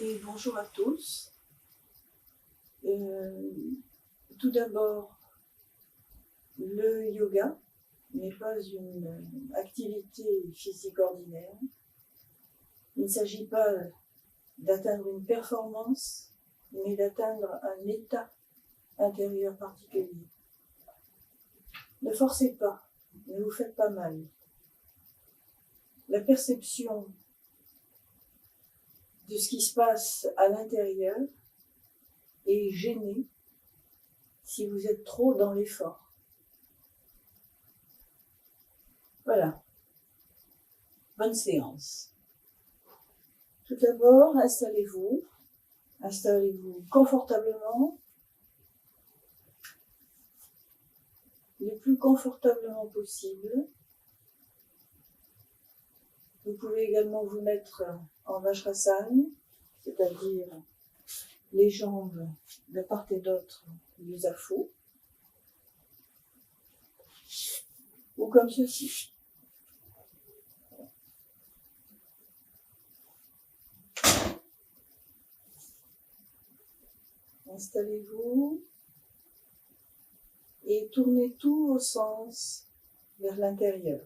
Et bonjour à tous. Tout d'abord, le yoga n'est pas une activité physique ordinaire. Il ne s'agit pas d'atteindre une performance, mais d'atteindre un état intérieur particulier. Ne forcez pas, ne vous faites pas mal. La perception de ce qui se passe à l'intérieur est gênée si vous êtes trop dans l'effort. Voilà. Bonne séance. Tout d'abord, installez-vous confortablement, le plus confortablement possible. Vous pouvez également vous mettre en Vajrasana, c'est-à-dire les jambes de part et d'autre du zafou, ou comme ceci. Installez-vous et tournez tous vos sens vers l'intérieur.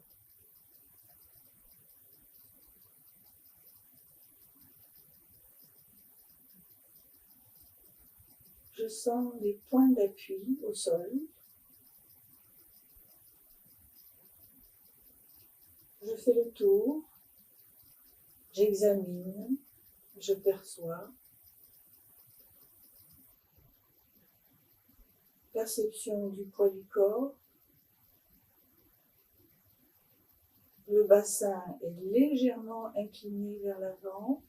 Je sens des points d'appui au sol. Je fais le tour, j'examine, je perçois. Perception du poids du corps. Le bassin est légèrement incliné vers l'avant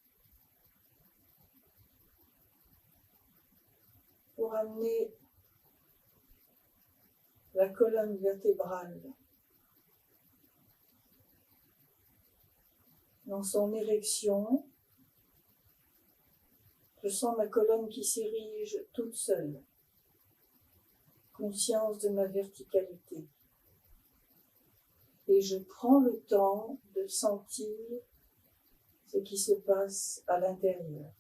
pour amener la colonne vertébrale dans son érection. Je sens ma colonne qui s'érige toute seule. Conscience de ma verticalité. Et je prends le temps de sentir ce qui se passe à l'intérieur.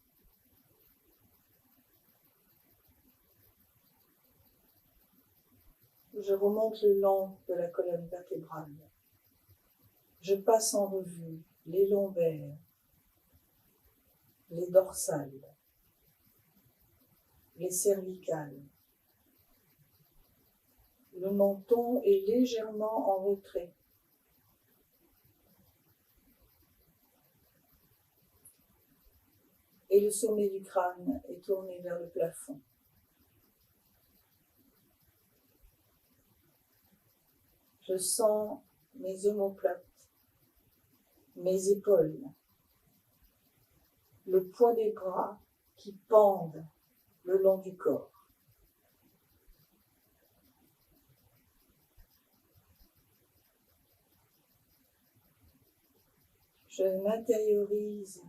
Je remonte le long de la colonne vertébrale. Je passe en revue les lombaires, les dorsales, les cervicales. Le menton est légèrement en retrait. Et le sommet du crâne est tourné vers le plafond. Je sens mes omoplates, mes épaules, le poids des bras qui pendent le long du corps. Je m'intériorise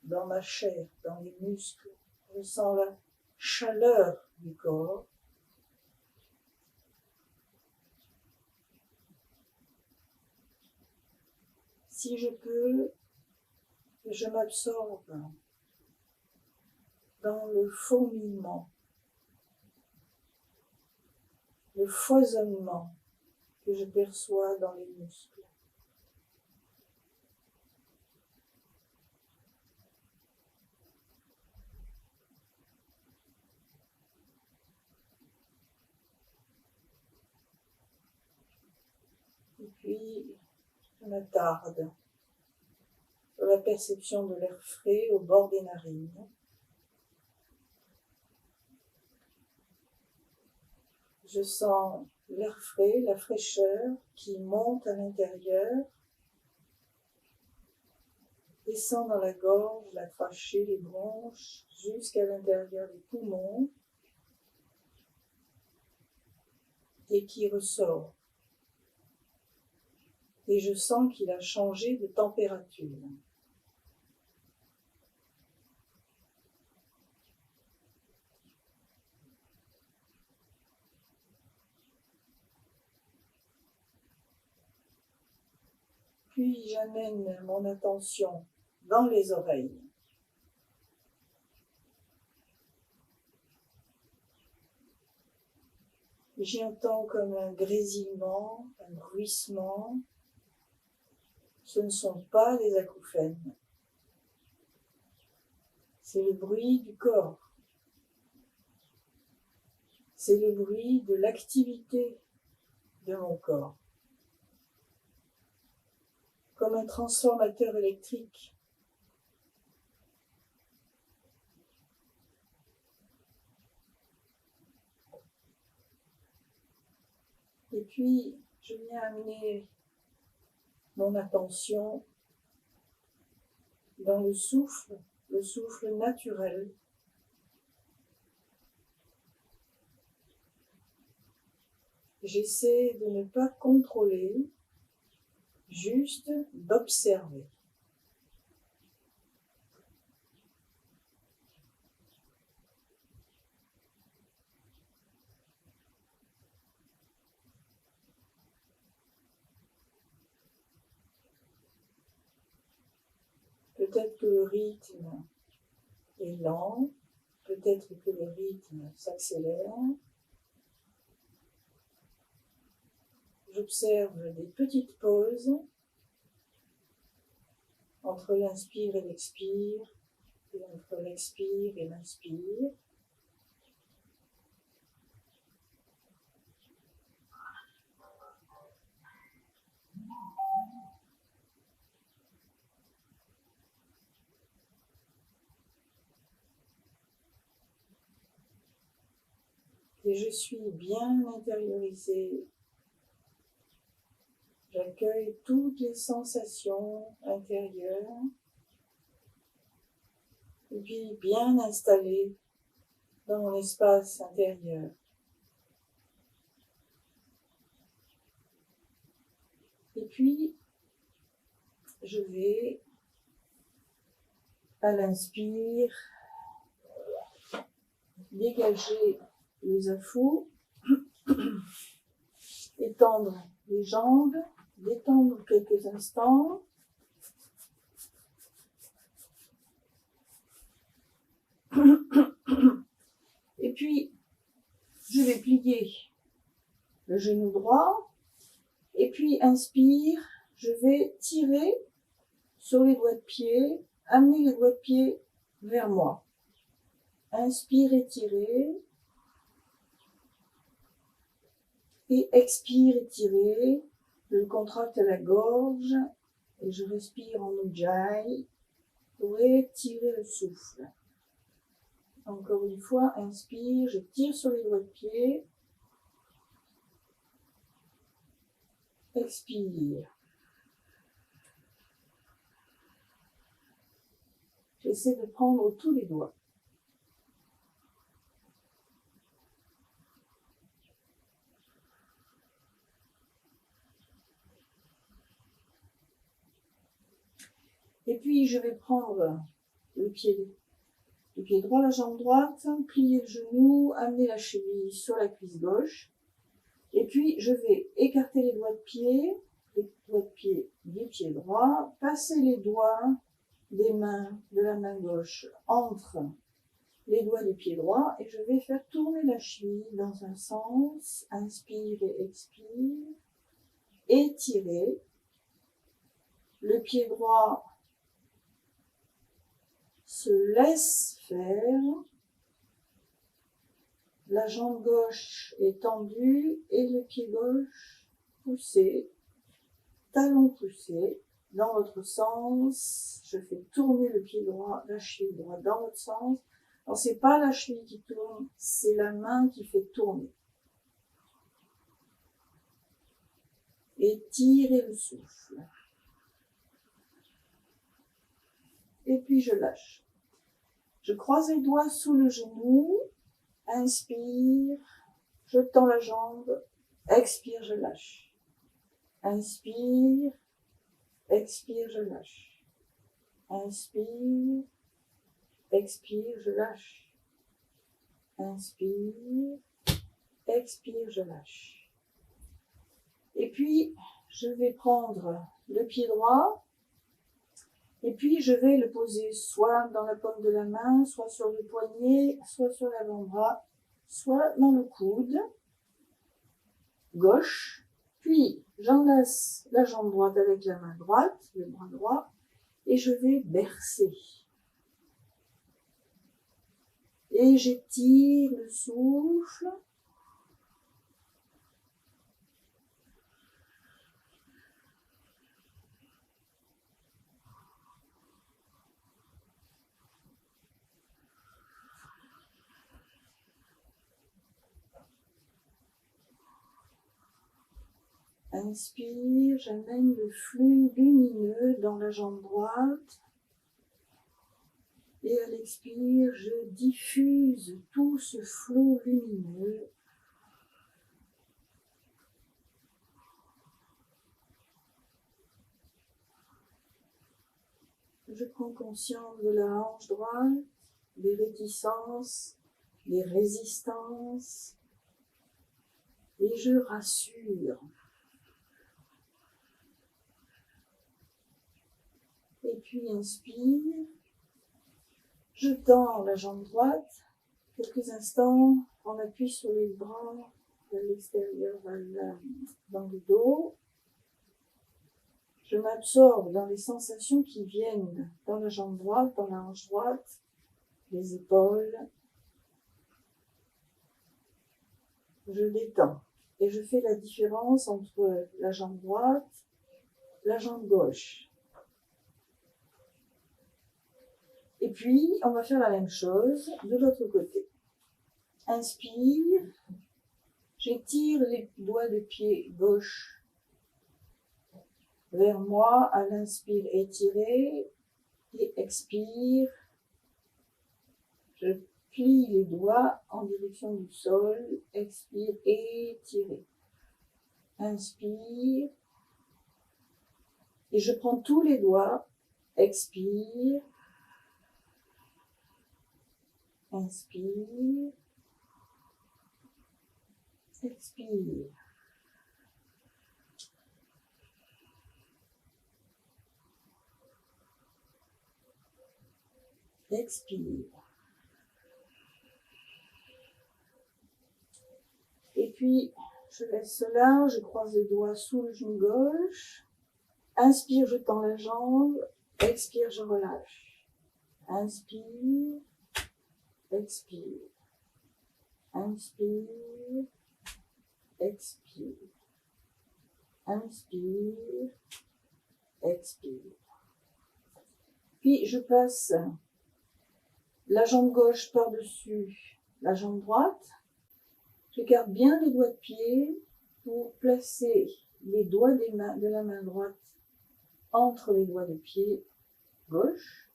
dans ma chair, dans les muscles. Je sens la chaleur du corps. Si je peux, je m'absorbe dans le fourmillement, le foisonnement que je perçois dans les muscles. Et puis, je m'attarde sur la perception de l'air frais au bord des narines. Je sens l'air frais, la fraîcheur qui monte à l'intérieur, descend dans la gorge, la trachée, les bronches, jusqu'à l'intérieur des poumons et qui ressort. Et je sens qu'il a changé de température. Puis j'amène mon attention dans les oreilles. J'y entends comme un grésillement, un bruissement. Ce ne sont pas des acouphènes. C'est le bruit du corps. C'est le bruit de l'activité de mon corps. Comme un transformateur électrique. Et puis, je viens amener mon attention dans le souffle naturel. J'essaie de ne pas contrôler, juste d'observer. Peut-être que le rythme est lent, peut-être que le rythme s'accélère. J'observe des petites pauses entre l'inspire et l'expire, et entre l'expire et l'inspire. Et je suis bien intériorisée. J'accueille toutes les sensations intérieures et puis bien installée dans mon espace intérieur. Et puis, je vais, à l'inspire, dégager les affous, étendre les jambes, détendre quelques instants. Et puis, je vais plier le genou droit. Et puis, inspire, je vais tirer sur les doigts de pied, amener les doigts de pied vers moi. Inspire, étirer. Et expire, étirer. Je contracte la gorge et je respire en Ujjayi pour étirer le souffle. Encore une fois, inspire, je tire sur les doigts de pied. Expire. J'essaie de prendre tous les doigts. Et puis, je vais prendre le pied droit, la jambe droite, plier le genou, amener la cheville sur la cuisse gauche. Et puis, je vais écarter les doigts de pied du pied droit, passer les doigts des mains, de la main gauche entre les doigts du pied droit et je vais faire tourner la cheville dans un sens. Inspire et expire. Étirer. Le pied droit se laisse faire. La jambe gauche est tendue et le pied gauche poussé, talon poussé. Dans l'autre sens, je fais tourner le pied droit, la cheville droite dans l'autre sens. Alors c'est pas la cheville qui tourne, c'est la main qui fait tourner. Étirez le souffle. Et puis je lâche. Je croise les doigts sous le genou. Inspire, je tends la jambe. Expire, je lâche. Inspire, expire, je lâche. Inspire, expire, je lâche. Inspire, expire, je lâche. Et puis, je vais prendre le pied droit et puis je vais le poser soit dans la paume de la main, soit sur le poignet, soit sur l'avant-bras, soit dans le coude. gauche, puis j'enlace la jambe droite avec la main droite, le bras droit, et je vais bercer. Et j'étire le souffle. Inspire, j'amène le flux lumineux dans la jambe droite. Et à l'expire, je diffuse tout ce flot lumineux. Je prends conscience de la hanche droite, des réticences, des résistances, et je rassure. Et puis inspire, je tends la jambe droite, quelques instants, on appuie sur les bras vers l'extérieur, dans le dos. Je m'absorbe dans les sensations qui viennent dans la jambe droite, dans la hanche droite, les épaules. Je détends et je fais la différence entre la jambe droite, la jambe gauche. Et puis, on va faire la même chose de l'autre côté. Inspire, j'étire les doigts de pied gauche vers moi à l'inspire, étiré, et expire. Je plie les doigts en direction du sol, expire, étiré. Inspire, et je prends tous les doigts, expire, inspire, expire. Expire. Et puis, je laisse cela, je croise les doigts sous le genou gauche. Inspire, je tends la jambe. Expire, je relâche. Inspire, expire. Inspire, expire. Inspire, expire. Puis, je passe la jambe gauche par-dessus la jambe droite. Je garde bien les doigts de pied pour placer les doigts de la main droite entre les doigts de pied gauche.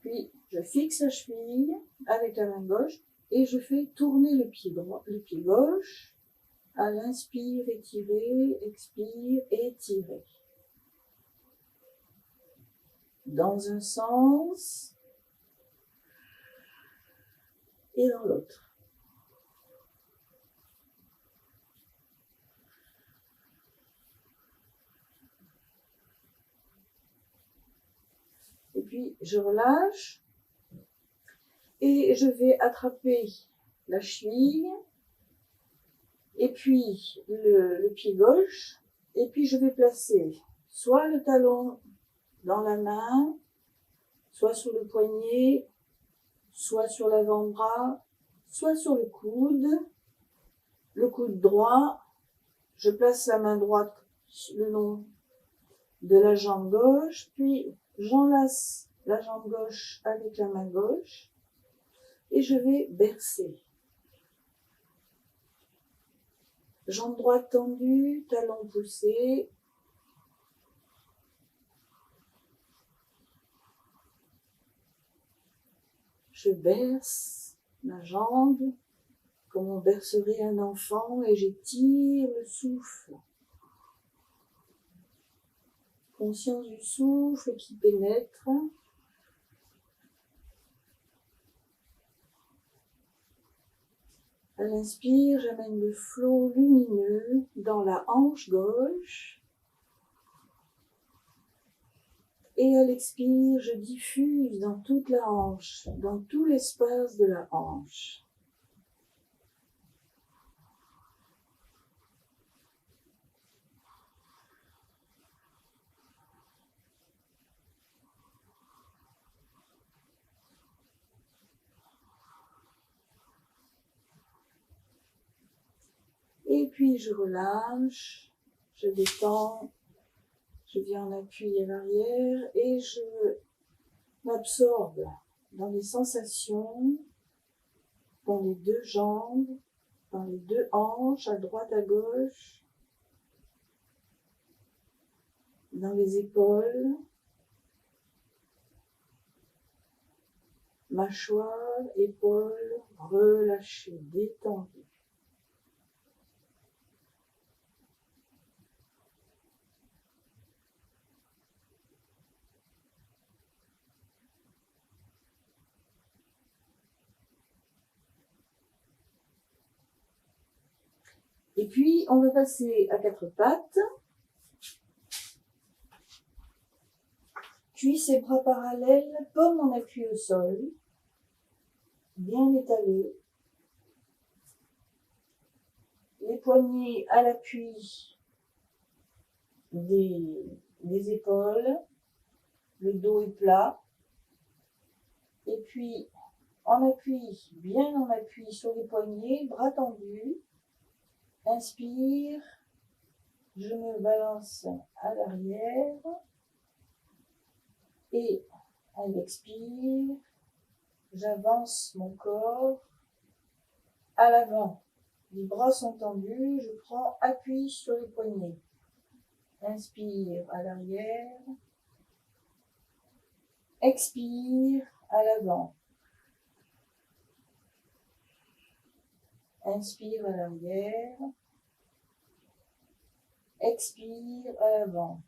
Puis, je fixe la cheville avec la main gauche et je fais tourner le pied droit, le pied gauche. À l'inspire, étirer, expire, étirer. Dans un sens et dans l'autre. Et puis, je relâche et je vais attraper la cheville et puis le pied gauche. Et puis, je vais placer soit le talon dans la main, soit sur le poignet, soit sur l'avant-bras, soit sur le coude droit. Je place la main droite le long de la jambe gauche, puis j'enlace la jambe gauche avec la main gauche et je vais bercer. Jambe droite tendue, talon poussé. Je berce la jambe comme on bercerait un enfant et j'étire le souffle. Conscience du souffle qui pénètre. À l'inspire, j'amène le flot lumineux dans la hanche gauche. Et à l'expire, je diffuse dans toute la hanche, dans tout l'espace de la hanche. Et puis je relâche, je détends, je viens en appui à l'arrière et je m'absorbe dans les sensations, dans les deux jambes, dans les deux hanches, à droite, à gauche, dans les épaules, mâchoire, épaules, relâchées, détendues. Et puis, on va passer à quatre pattes. Cuisses et bras parallèles, paume en appui au sol, bien étalés. Les poignets à l'appui des épaules, le dos est plat. Et puis, en appui, bien en appui sur les poignets, bras tendus. Inspire, je me balance à l'arrière. Et à l'expire, j'avance mon corps à l'avant. Les bras sont tendus, je prends appui sur les poignets. Inspire à l'arrière. Expire à l'avant. Inspire à l'arrière. Expire à l'avant.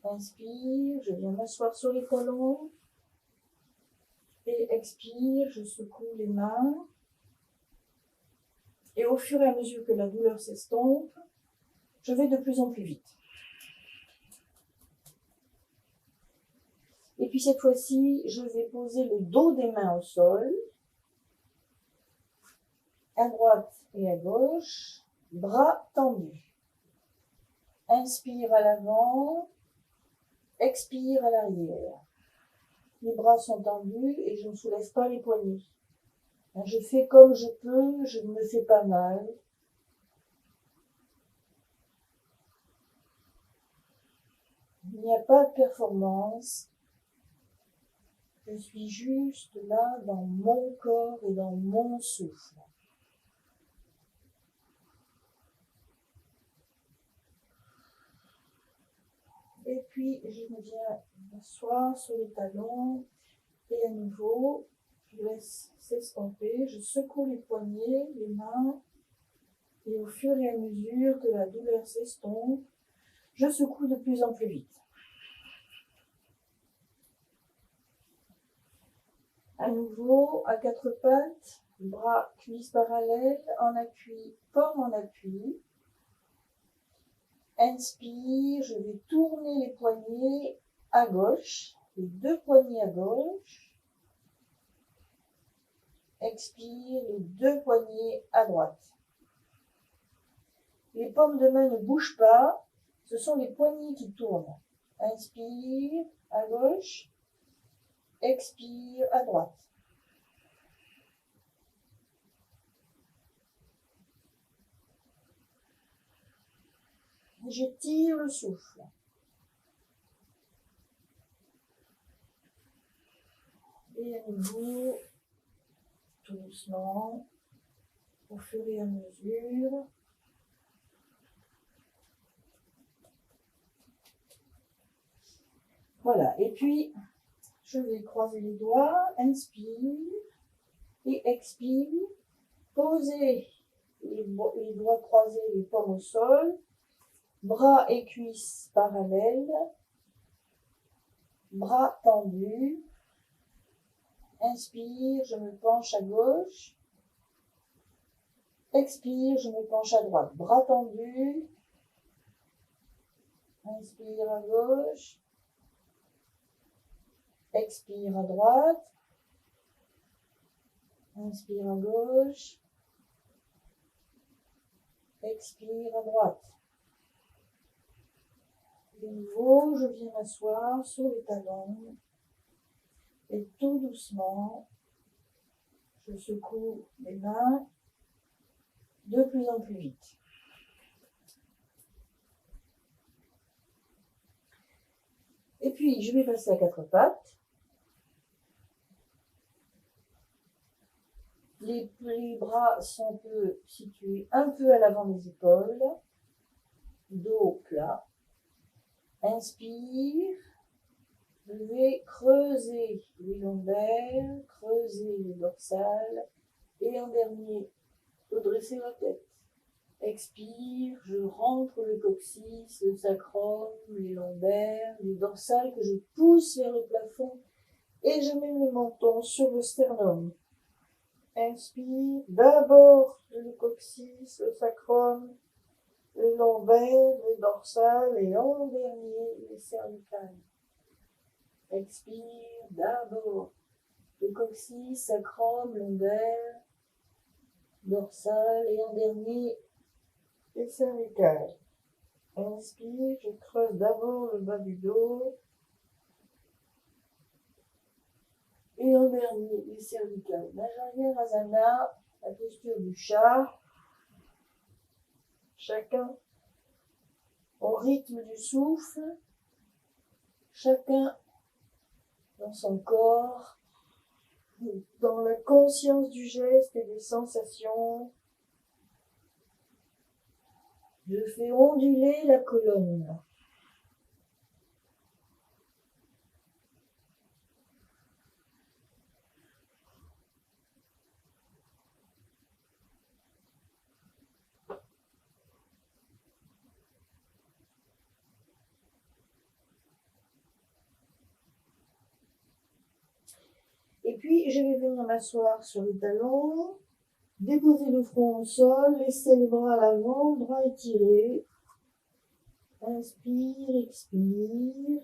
Inspire, je viens m'asseoir sur les talons. Et expire, je secoue les mains. Et au fur et à mesure que la douleur s'estompe, je vais de plus en plus vite. Et puis cette fois-ci, je vais poser le dos des mains au sol, à droite et à gauche, bras tendus. Inspire à l'avant, expire à l'arrière. Les bras sont tendus et je ne soulève pas les poignets. Je fais comme je peux, je ne me fais pas mal. Il n'y a pas de performance. Je suis juste là dans mon corps et dans mon souffle. Et puis, je me viens m'asseoir sur les talons et à nouveau, je laisse s'estomper. Je secoue les poignets, les mains et au fur et à mesure que la douleur s'estompe, je secoue de plus en plus vite. À nouveau, à quatre pattes, bras, cuisses parallèles, en appui, paume en appui. Inspire, je vais tourner les poignets à gauche, les deux poignets à gauche. Expire, les deux poignets à droite. Les paumes de main ne bougent pas, ce sont les poignets qui tournent. Inspire, à gauche. Expire, à droite. Je tire le souffle. Et à nouveau, tout doucement, au fur et à mesure. Voilà, et puis, je vais croiser les doigts, inspire et expire. Posez les doigts croisés, les paumes au sol. Bras et cuisses parallèles. Bras tendus. Inspire, je me penche à gauche. Expire, je me penche à droite. Bras tendus. Inspire à gauche. Expire à droite. Inspire à gauche. Expire à droite. De nouveau, je viens m'asseoir sur les talons. Et tout doucement, Je secoue les mains de plus en plus vite. Et puis, je vais passer à quatre pattes. Les bras sont situés un peu à l'avant des épaules. Dos plat. Inspire. Je vais creuser les lombaires, creuser les dorsales. Et en dernier, redresser la tête. Expire, je rentre le coccyx, le sacrum, les lombaires, les dorsales que je pousse vers le plafond et je mets le menton sur le sternum. Inspire, d'abord le coccyx, le sacrum, les lombaires, les dorsales et en dernier les cervicales. Expire, d'abord le coccyx, sacrum, lombaires, dorsales et en dernier les cervicales. Inspire, je creuse d'abord le bas du dos. Et en dernier, les cervicales. Majaryanasana, la posture du chat. Chacun au rythme du souffle. Chacun dans son corps. Dans la conscience du geste et des sensations. Je fais onduler la colonne. Et puis, je vais venir m'asseoir sur le talon, déposer le front au sol, laisser les bras à l'avant, bras étirés. Inspire, expire.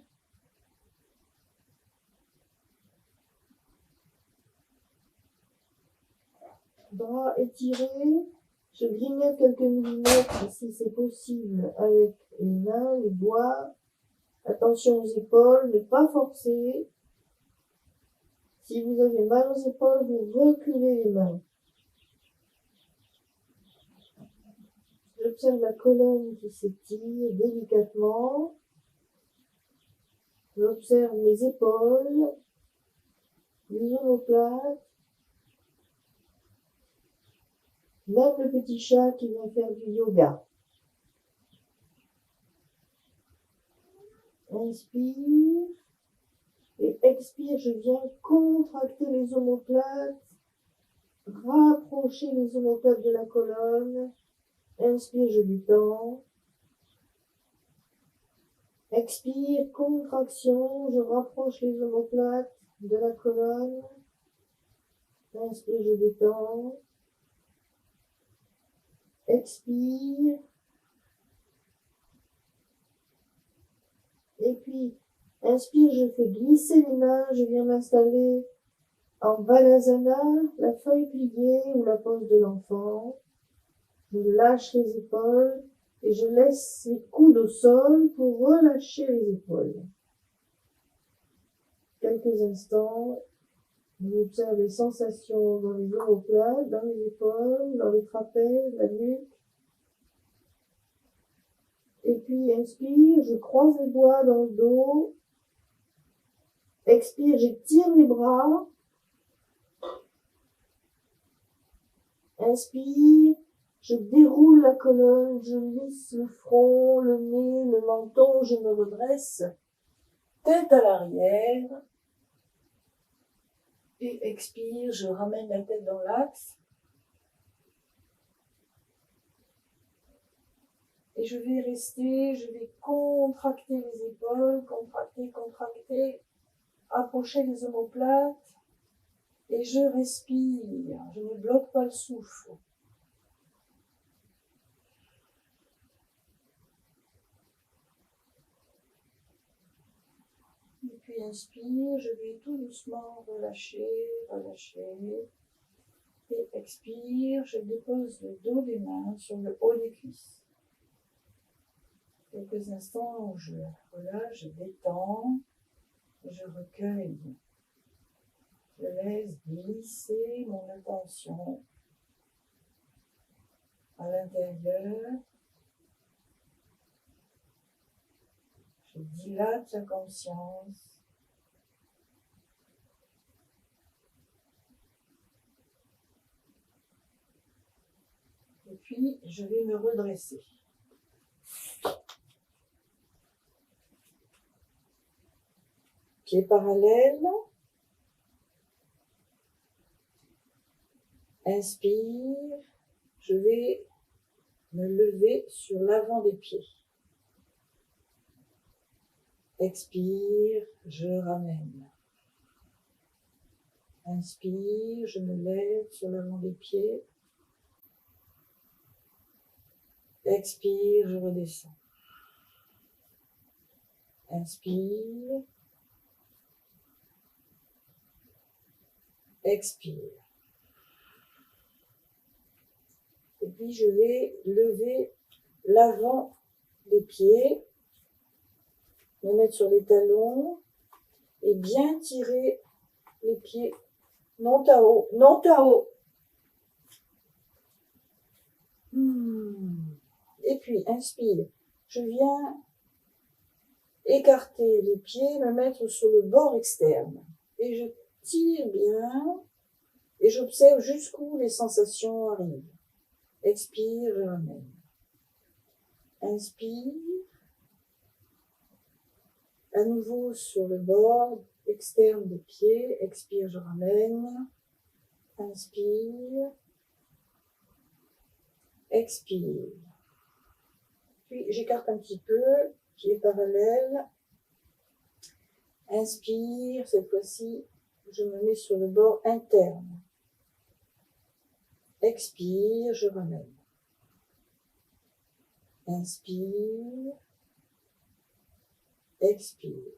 Bras étirés. Je grignote quelques millimètres si c'est possible avec les mains, les doigts. Attention aux épaules, ne pas forcer. Si vous avez mal aux épaules, vous reculez les mains. J'observe la colonne qui s'étire délicatement. J'observe mes épaules, les omoplates, même le petit chat qui vient faire du yoga. Inspire et expire, je viens contracter les omoplates, rapprocher les omoplates de la colonne. Inspire, je détends. Expire, contraction, je rapproche les omoplates de la colonne. Inspire, je détends. Expire. Et puis, inspire, je fais glisser les mains, je viens m'installer en Balasana, la feuille pliée ou la pose de l'enfant. Je lâche les épaules et je laisse les coudes au sol pour relâcher les épaules. Quelques instants, j'observe les sensations dans les omoplates, dans les épaules, dans les trapèzes, la nuque. Et puis, inspire, je croise les doigts dans le dos. Expire, j'étire les bras. Inspire, je déroule la colonne, je lisse le front, le nez, le menton, je me redresse. Tête à l'arrière. Et expire, je ramène la tête dans l'axe. Et je vais rester, je vais contracter les épaules, contracter, approcher les omoplates. Et je respire, je ne bloque pas le souffle. Et puis inspire, je vais tout doucement relâcher. Et expire, je dépose le dos des mains sur le haut des cuisses. Quelques instants où je relâche, je détends, je recueille le laisse glisser mon attention à l'intérieur. Je dilate la conscience. Et puis, je vais me redresser. Pieds parallèles. Inspire. Je vais me lever sur l'avant des pieds. Expire, je ramène. Inspire, je me lève sur l'avant des pieds. Expire, je redescends. Inspire. Expire. Et puis je vais lever l'avant des pieds, me mettre sur les talons et bien tirer les pieds. Non à haut, non à haut. Et puis inspire. Je viens écarter les pieds, me mettre sur le bord externe. Et je tire bien et j'observe jusqu'où les sensations arrivent. Expire, je ramène. Inspire. À nouveau sur le bord externe des pieds. Expire, je ramène. Inspire. Expire. Puis j'écarte un petit peu, pieds parallèles. Inspire, cette fois-ci, je me mets sur le bord interne. Expire, je ramène. Inspire. Expire.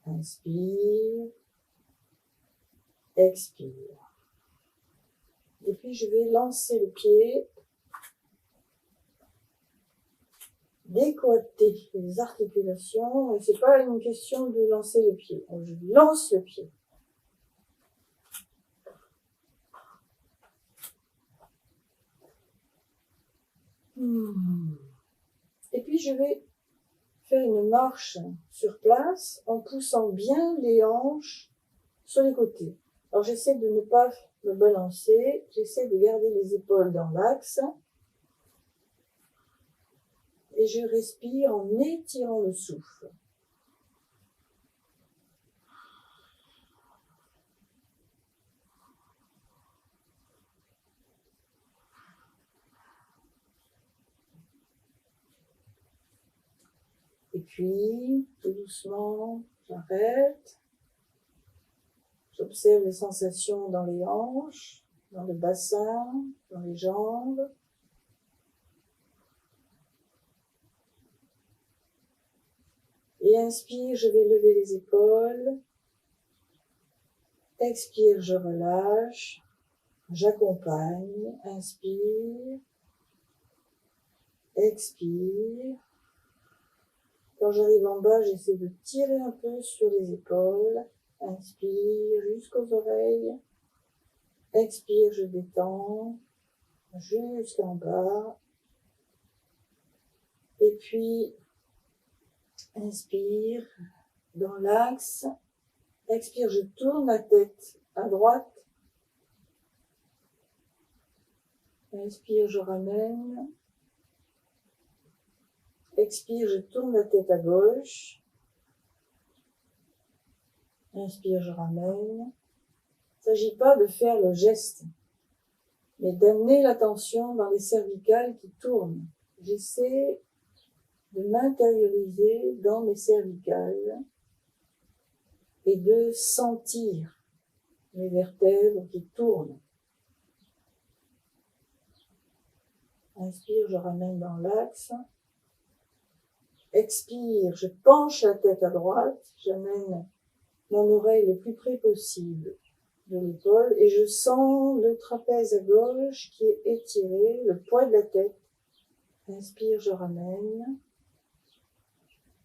Inspire. Expire. Et puis je vais lancer le pied, décoiter les articulations, et c'est pas une question de lancer le pied. Donc, je lance le pied. Et puis je vais faire une marche sur place en poussant bien les hanches sur les côtés. Alors j'essaie de ne pas me balancer, j'essaie de garder les épaules dans l'axe et je respire en étirant le souffle. Et puis, tout doucement, j'arrête. J'observe les sensations dans les hanches, dans le bassin, dans les jambes. Et inspire, je vais lever les épaules. Expire, je relâche. J'accompagne. Inspire. Expire. Quand j'arrive en bas, j'essaie de tirer un peu sur les épaules. Inspire jusqu'aux oreilles. Expire, je détends jusqu'en bas. Et puis, inspire dans l'axe. Expire, je tourne la tête à droite. Inspire, je ramène. Expire, je tourne la tête à gauche. Inspire, je ramène. Il ne s'agit pas de faire le geste, mais d'amener l'attention dans les cervicales qui tournent. J'essaie de m'intérioriser dans mes cervicales et de sentir mes vertèbres qui tournent. Inspire, je ramène dans l'axe. Expire, je penche la tête à droite, j'amène mon oreille le plus près possible de l'épaule et je sens le trapèze à gauche qui est étiré, le poids de la tête. Inspire, je ramène.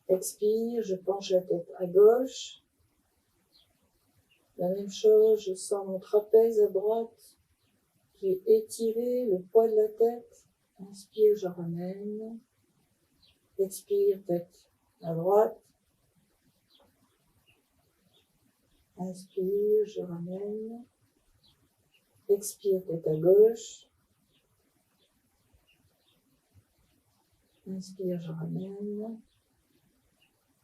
Expire, je penche la tête à gauche. La même chose, je sens mon trapèze à droite qui est étiré, le poids de la tête. Inspire, je ramène. Expire, tête à droite. Inspire, je ramène. Expire, tête à gauche. Inspire, je ramène.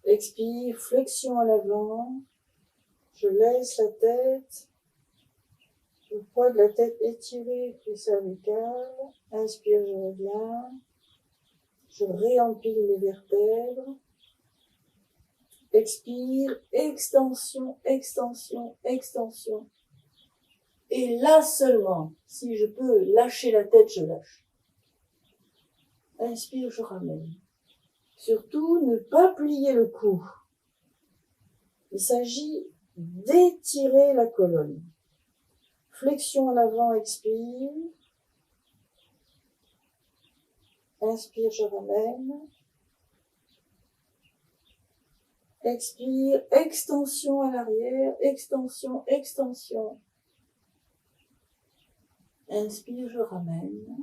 Expire, flexion à l'avant. Je laisse la tête. Le poids de la tête étiré, puis cervical. Inspire, je reviens. Je réempile les vertèbres. Expire, extension, extension, extension. Et là seulement, si je peux lâcher la tête, je lâche. Inspire, je ramène. Surtout, ne pas plier le cou. Il s'agit d'étirer la colonne. Flexion à l'avant, expire. Inspire, je ramène. Expire, extension à l'arrière, extension, extension. Inspire, je ramène.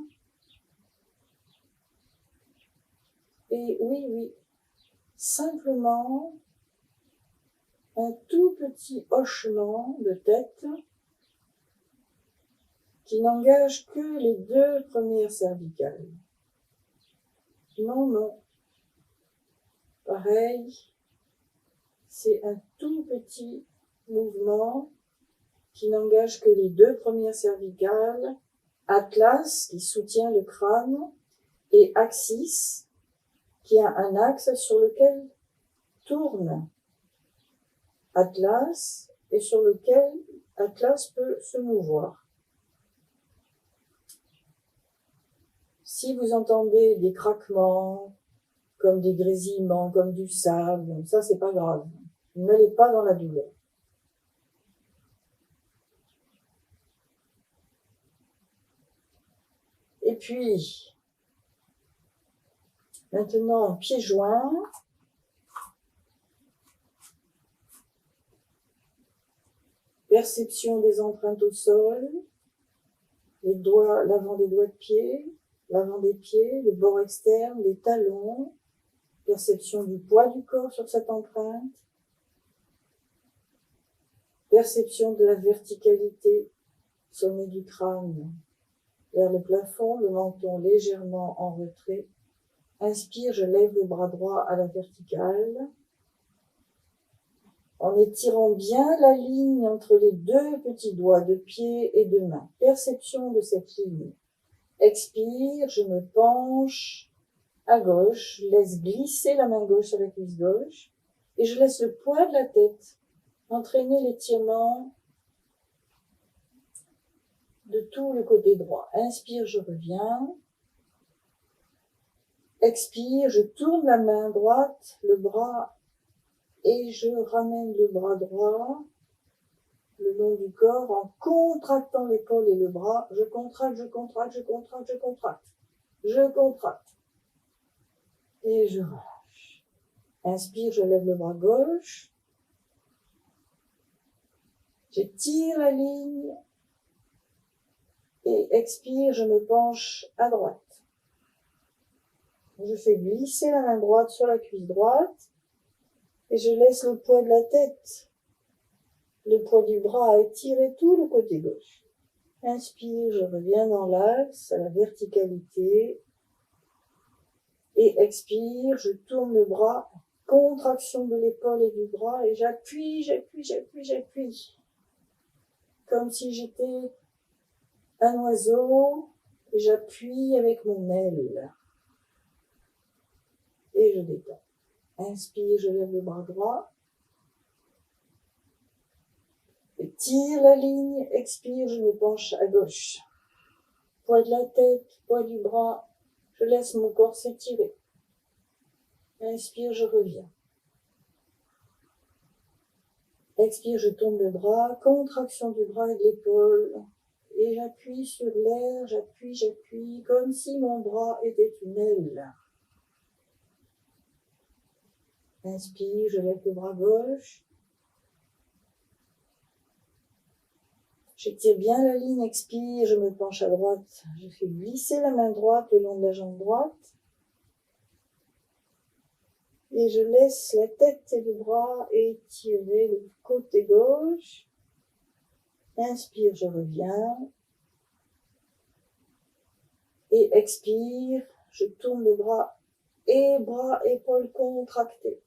Et oui, simplement un tout petit hochement de tête qui n'engage que les 2 premières cervicales. Non. Pareil, c'est un tout petit mouvement qui n'engage que les 2 premières cervicales, atlas qui soutient le crâne et axis qui a un axe sur lequel tourne atlas et sur lequel atlas peut se mouvoir. Si vous entendez des craquements, comme des grésillements, comme du sable, ça c'est pas grave. N'allez pas dans la douleur. Et puis, maintenant, pieds joints. Perception des empreintes au sol. Les doigts, l'avant des doigts de pied, l'avant des pieds, le bord externe, les talons. Perception du poids du corps sur cette empreinte. Perception de la verticalité, sommet du crâne vers le plafond, le menton légèrement en retrait. Inspire, je lève le bras droit à la verticale. En étirant bien la ligne entre les 2 petits doigts de pied et de main. Perception de cette ligne. Expire, je me penche à gauche, je laisse glisser la main gauche sur la cuisse gauche et je laisse le poids de la tête entraîner l'étirement de tout le côté droit. Inspire, je reviens. Expire, je tourne la main droite, le bras, et je ramène le bras droit le long du corps en contractant l'épaule et le bras. Je contracte, je contracte, je contracte, je contracte. Je contracte. Et je relâche. Inspire, je lève le bras gauche. J'étire la ligne. Et expire, je me penche à droite. Je fais glisser la main droite sur la cuisse droite. Et je laisse le poids de la tête, le poids du bras à étirer tout le côté gauche. Inspire, je reviens dans l'axe, à la verticalité. Et expire, je tourne le bras, contraction de l'épaule et du bras, et j'appuie. Comme si j'étais un oiseau, et j'appuie avec mon aile. Et je détends. Inspire, je lève le bras droit. Tire la ligne, expire, je me penche à gauche. Poids de la tête, poids du bras, je laisse mon corps s'étirer. Inspire, je reviens. Expire, je tourne le bras, contraction du bras et de l'épaule. Et j'appuie sur l'air, j'appuie, comme si mon bras était une aile. Inspire, je lève le bras gauche. J'étire bien la ligne, expire, je me penche à droite. Je fais glisser la main droite le long de la jambe droite. Et je laisse la tête et le bras étirer le côté gauche. Inspire, je reviens. Et expire, je tourne le bras, épaules contractées.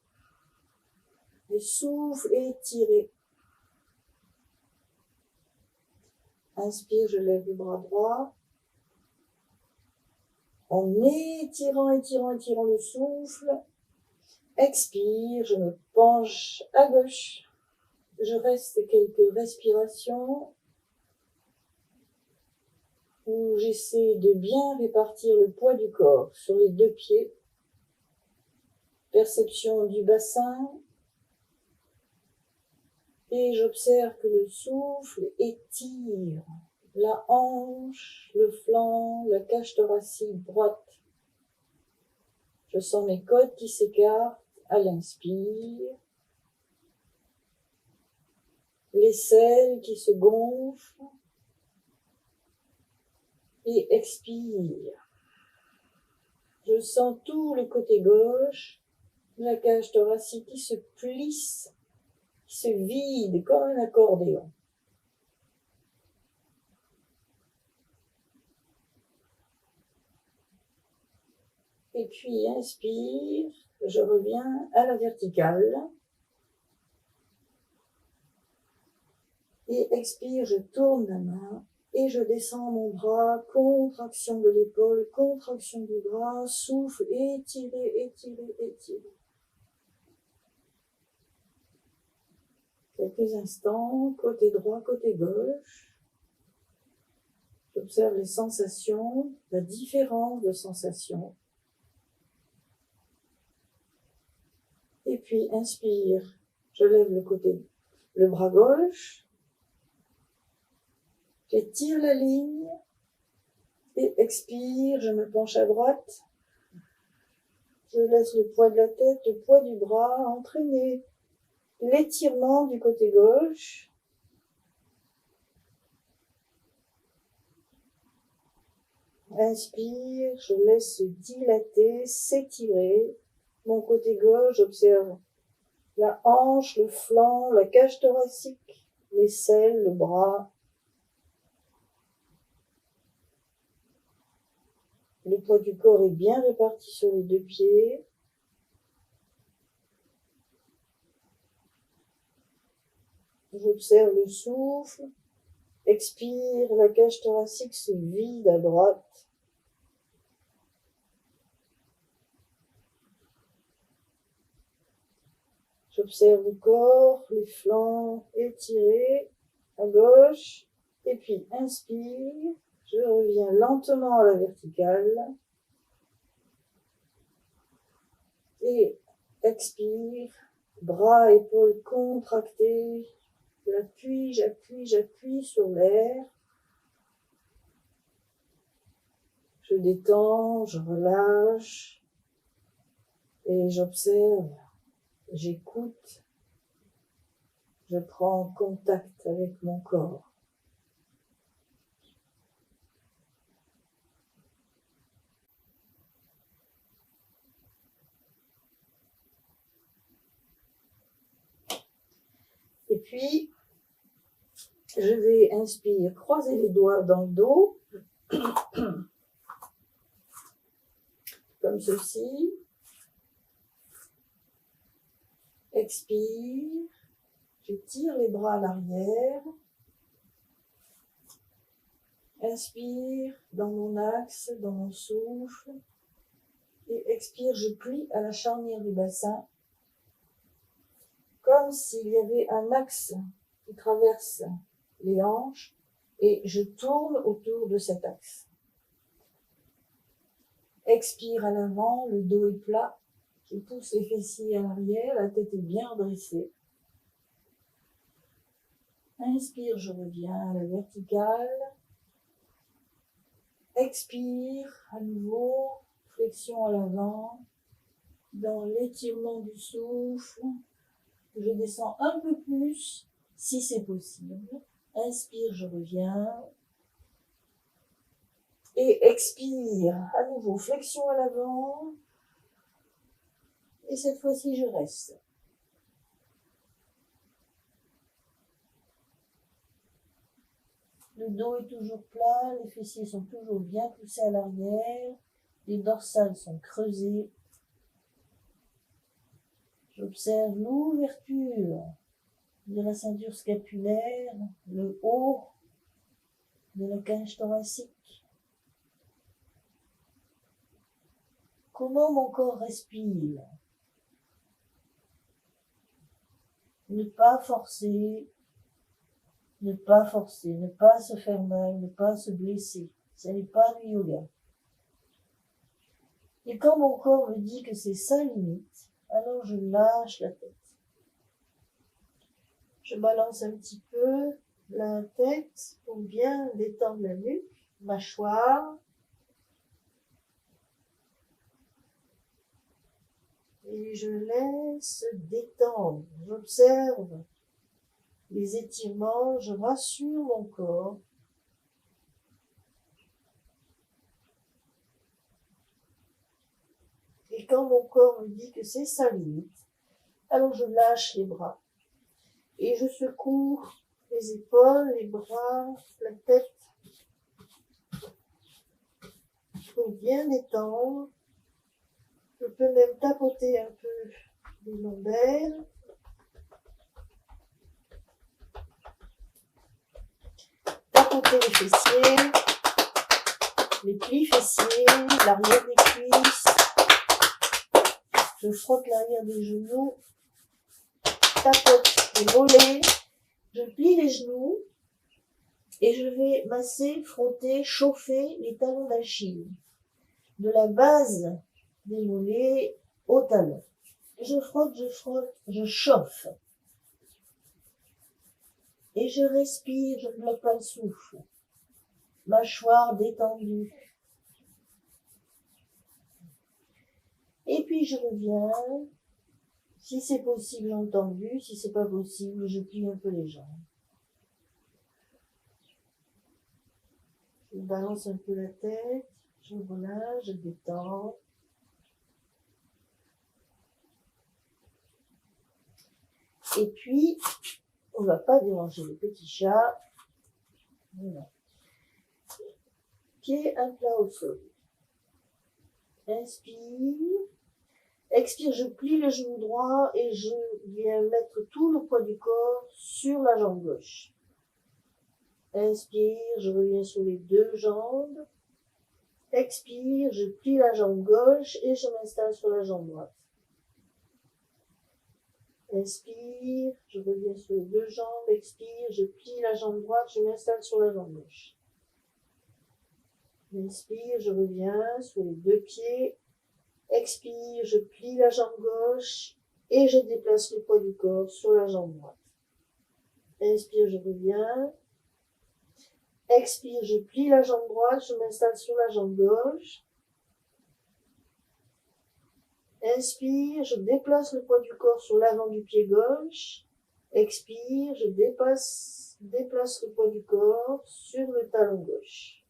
Et souffle, étiré. Inspire, je lève le bras droit. En étirant le souffle. Expire, je me penche à gauche. Je reste quelques respirations où j'essaie de bien répartir le poids du corps sur les deux pieds. Perception du bassin. Et j'observe que le souffle étire la hanche, le flanc, la cage thoracique droite. Je sens mes côtes qui s'écartent à l'inspire. L'aisselle qui se gonfle. Et expire. Je sens tout le côté gauche, la cage thoracique qui se plisse, qui se vide comme un accordéon. Et puis inspire, je reviens à la verticale. Et expire, je tourne la main et je descends mon bras, contraction de l'épaule, contraction du bras, souffle, étiré, étiré, étiré. Quelques instants, côté droit, côté gauche. J'observe les sensations, la différence de sensations. Et puis inspire, je lève le bras gauche. J'étire la ligne et expire, je me penche à droite. Je laisse le poids de la tête, le poids du bras entraîner l'étirement du côté gauche. Inspire, je laisse se dilater, s'étirer. Mon côté gauche, j'observe la hanche, le flanc, la cage thoracique, l'aisselle, le bras. Le poids du corps est bien réparti sur les deux pieds. J'observe le souffle. Expire, la cage thoracique se vide à droite. J'observe le corps, les flancs étirés à gauche. Et puis inspire. Je reviens lentement à la verticale. Et expire. Bras, épaules contractés. J'appuie sur l'air. Je détends, je relâche. Et j'observe, j'écoute. Je prends contact avec mon corps. Et puis, je vais inspire, croiser les doigts dans le dos, comme ceci. Expire, je tire les bras à l'arrière. Inspire dans mon axe, dans mon souffle. Et expire, je plie à la charnière du bassin, comme s'il y avait un axe qui traverse les hanches, et je tourne autour de cet axe. Expire à l'avant, le dos est plat, je pousse les fessiers à l'arrière, la tête est bien redressée. Inspire, je reviens à la verticale. Expire, à nouveau, flexion à l'avant, dans l'étirement du souffle. Je descends un peu plus, si c'est possible. Inspire, je reviens. Et expire, à nouveau, flexion à l'avant. Et cette fois-ci, je reste. Le dos est toujours plat, les fessiers sont toujours bien poussés à l'arrière, les dorsales sont creusées. J'observe l'ouverture de la ceinture scapulaire, le haut de la cage thoracique. Comment mon corps respire? Ne pas forcer, ne pas se faire mal, ne pas se blesser. Ce n'est pas du yoga. Et quand mon corps me dit que c'est sa limite, alors je lâche la tête. Je balance un petit peu la tête pour bien détendre la nuque, mâchoire. Et je laisse détendre. J'observe les étirements, je rassure mon corps. Et quand mon corps me dit que c'est sa limite, alors je lâche les bras. Et je secoue les épaules, les bras, la tête pour bien détendre. Je peux même tapoter un peu les lombaires. Tapoter les fessiers, les plis fessiers, l'arrière des cuisses. Je frotte l'arrière des genoux, tapote les mollets, je plie les genoux et je vais masser, frotter, chauffer les talons d'Achille. De la base des mollets au talon. Je frotte, je chauffe. Et je respire, je ne bloque pas le souffle. Mâchoire détendue. Et puis je reviens. Si c'est possible, entendu. Si c'est pas possible, je plie un peu les jambes. Je balance un peu la tête. Je relâche, je détends. Et puis, on ne va pas déranger le petit chat. Voilà. Pied un plat au sol. Inspire. Expire, je plie le genou droit et je viens mettre tout le poids du corps sur la jambe gauche. Inspire, je reviens sur les deux jambes. Expire, je plie la jambe gauche et je m'installe sur la jambe droite. Inspire, je reviens sur les deux jambes. Expire, je plie la jambe droite, je m'installe sur la jambe gauche. Inspire, je reviens sur les deux pieds. Expire, je plie la jambe gauche et je déplace le poids du corps sur la jambe droite. Inspire, je reviens. Expire, je plie la jambe droite, je m'installe sur la jambe gauche. Inspire, je déplace le poids du corps sur l'avant du pied gauche. Expire, je déplace le poids du corps sur le talon gauche.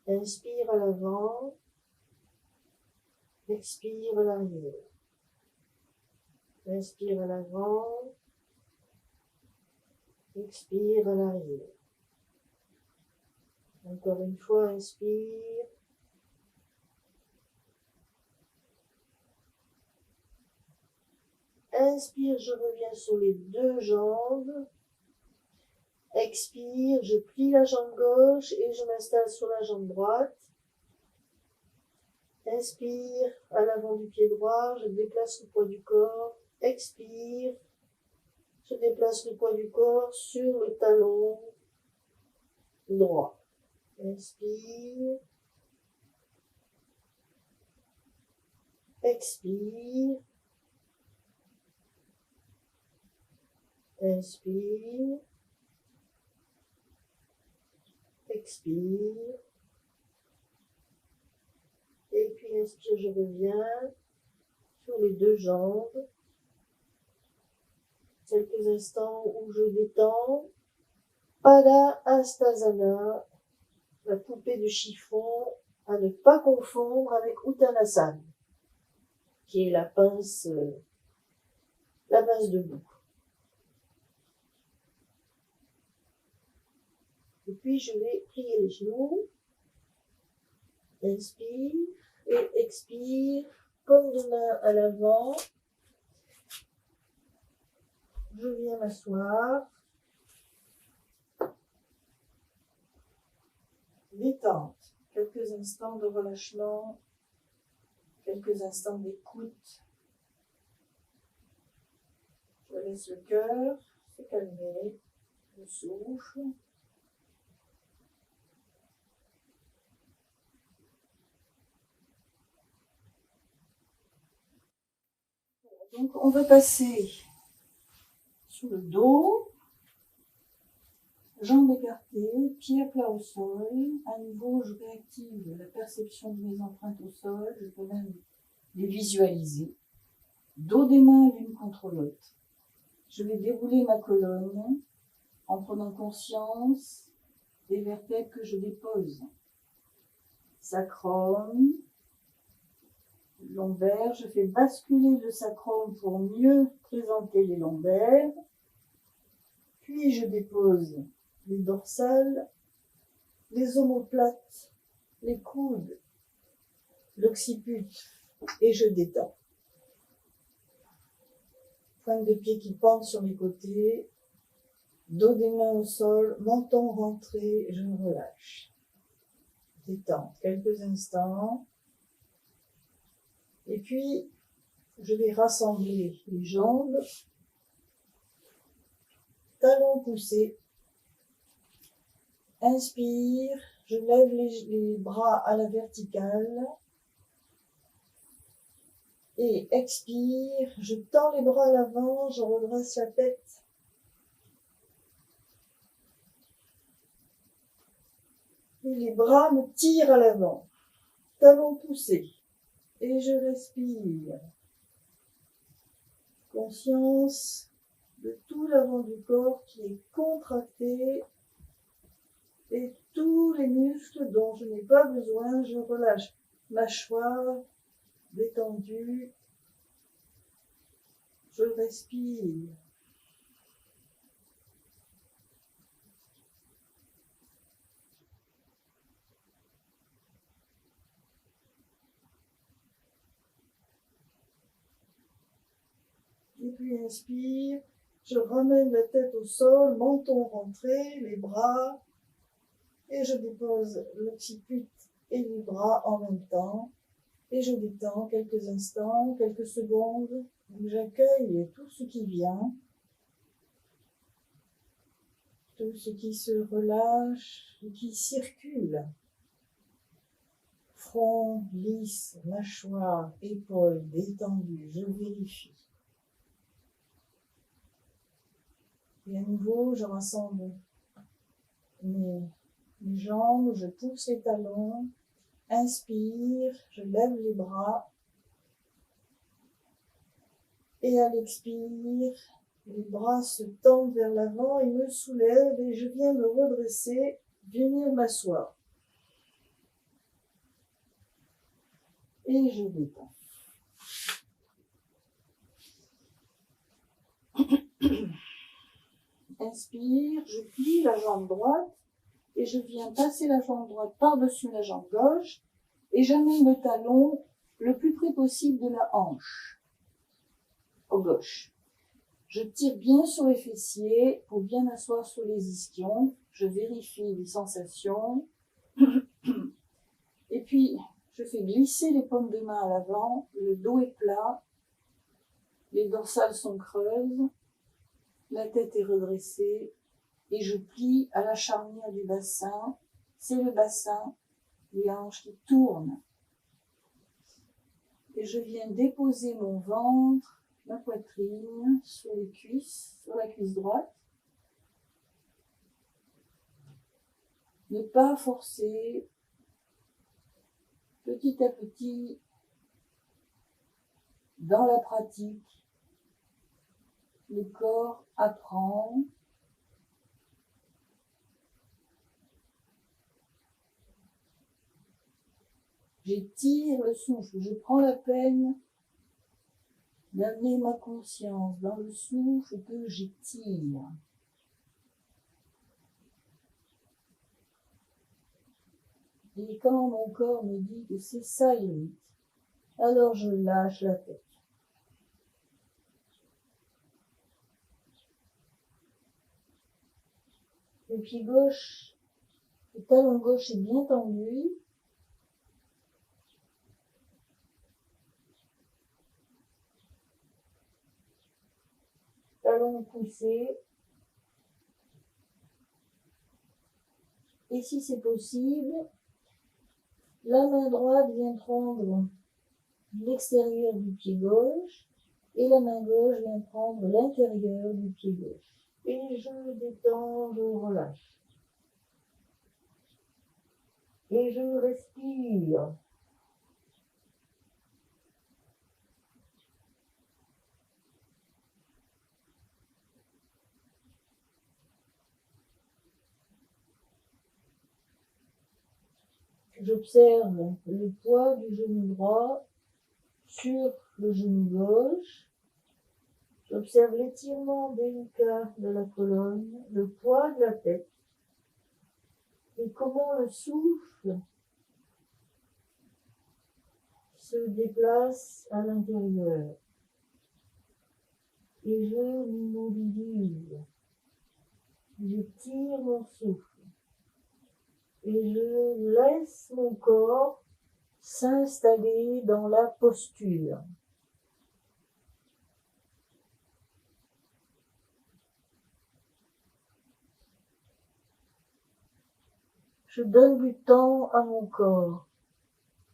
Inspire à l'avant. Expire à l'arrière. Inspire à l'avant. Expire à l'arrière. Encore une fois, inspire. Inspire, je reviens sur les deux jambes. Expire, je plie la jambe gauche et je m'installe sur la jambe droite. Inspire, à l'avant du pied droit, je déplace le poids du corps. Expire, je déplace le poids du corps sur le talon droit. Inspire. Expire. Inspire. Expire. Et puis inspire, je reviens sur les deux jambes. Quelques instants où je détends. Padahastasana, la poupée de chiffon, à ne pas confondre avec Uttanasana, qui est la pince debout. Et puis je vais plier les genoux, inspire et expire, paume de main à l'avant. Je viens m'asseoir. Détente. Quelques instants de relâchement, quelques instants d'écoute. Je laisse le cœur se calmer, le souffle. Donc on va passer sur le dos, jambes écartées, pieds à plat au sol. À nouveau, je réactive la perception de mes empreintes au sol. Je peux même les visualiser. Dos des mains l'une contre l'autre. Je vais dérouler ma colonne en prenant conscience des vertèbres que je dépose. Sacrum, lombaire, je fais basculer le sacrum pour mieux présenter les lombaires. Puis je dépose les dorsales, les omoplates, les coudes, l'occiput et je détends. Pointe de pied qui pendent sur les côtés, dos des mains au sol, menton rentré, je me relâche. Détente quelques instants. Et puis, je vais rassembler les jambes, talons poussés. Inspire, je lève les bras à la verticale. Et expire, je tends les bras à l'avant, je redresse la tête. Et les bras me tirent à l'avant, talons poussés. Et je respire. Conscience de tout l'avant du corps qui est contracté et tous les muscles dont je n'ai pas besoin, je relâche. Mâchoire détendue, je respire. Et puis inspire, je ramène la tête au sol, menton rentré, les bras, et je dépose l'occiput et les bras en même temps. Et je détends quelques instants, quelques secondes, où j'accueille tout ce qui vient, tout ce qui se relâche et qui circule. Front lisse, mâchoire, épaules détendues, je vérifie. Et à nouveau, je rassemble mes jambes, je pousse les talons, inspire, je lève les bras. Et à l'expire, les bras se tendent vers l'avant et me soulèvent et je viens me redresser, venir m'asseoir. Et je détends. Inspire, je plie la jambe droite et je viens passer la jambe droite par-dessus la jambe gauche et j'amène le talon le plus près possible de la hanche, au gauche. Je tire bien sur les fessiers pour bien m'asseoir sur les ischions. Je vérifie les sensations. Et puis, je fais glisser les paumes de main à l'avant. Le dos est plat. Les dorsales sont creuses. La tête est redressée. Et je plie à la charnière du bassin. C'est le bassin, les hanches qui tournent. Et je viens déposer mon ventre, ma poitrine, sur les cuisses, sur la cuisse droite. Ne pas forcer. Petit à petit, dans la pratique, le corps apprend J'étire le souffle, je prends la peine d'amener ma conscience dans le souffle que j'étire. Et quand mon corps me dit que c'est sa limite, alors je lâche la tête. Le pied gauche, le talon gauche est bien tendu. Talon poussé. Et si c'est possible, la main droite vient prendre l'extérieur du pied gauche et la main gauche vient prendre l'intérieur du pied gauche. Et je détends, je relâche. Et je respire. J'observe le poids du genou droit sur le genou gauche. J'observe l'étirement délicat de la colonne, le poids de la tête et comment le souffle se déplace à l'intérieur. Et je m'immobilise. Je tire mon souffle. Et je laisse mon corps s'installer dans la posture. Je donne du temps à mon corps.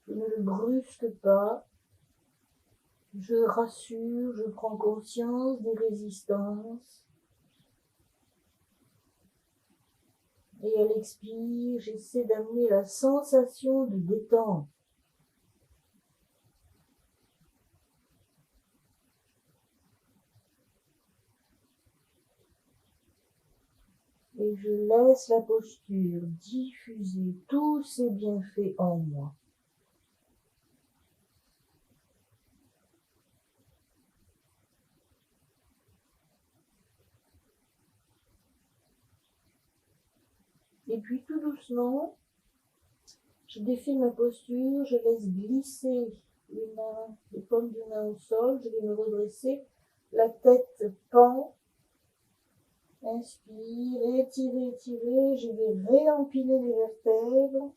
Je ne le brusque pas. Je rassure, je prends conscience des résistances. Et à l'expire, j'essaie d'amener la sensation de détente. Et je laisse la posture diffuser tous ses bienfaits en moi. Et puis tout doucement, je défais ma posture, je laisse glisser les mains, les paumes de main au sol, je vais me redresser, la tête pend, inspire, étirer, étirer, je vais réempiler les vertèbres,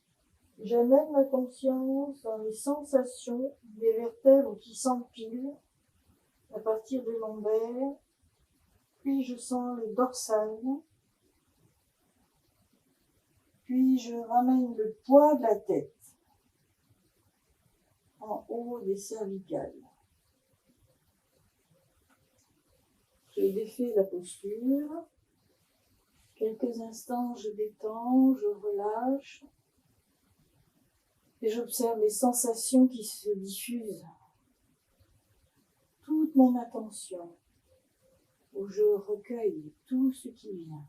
j'amène ma conscience dans les sensations des vertèbres qui s'empilent à partir des lombaires, puis je sens les dorsales, puis je ramène le poids de la tête en haut des cervicales. Je défais la posture. Quelques instants, je détends, je relâche. Et j'observe les sensations qui se diffusent. Toute mon attention, où je recueille tout ce qui vient.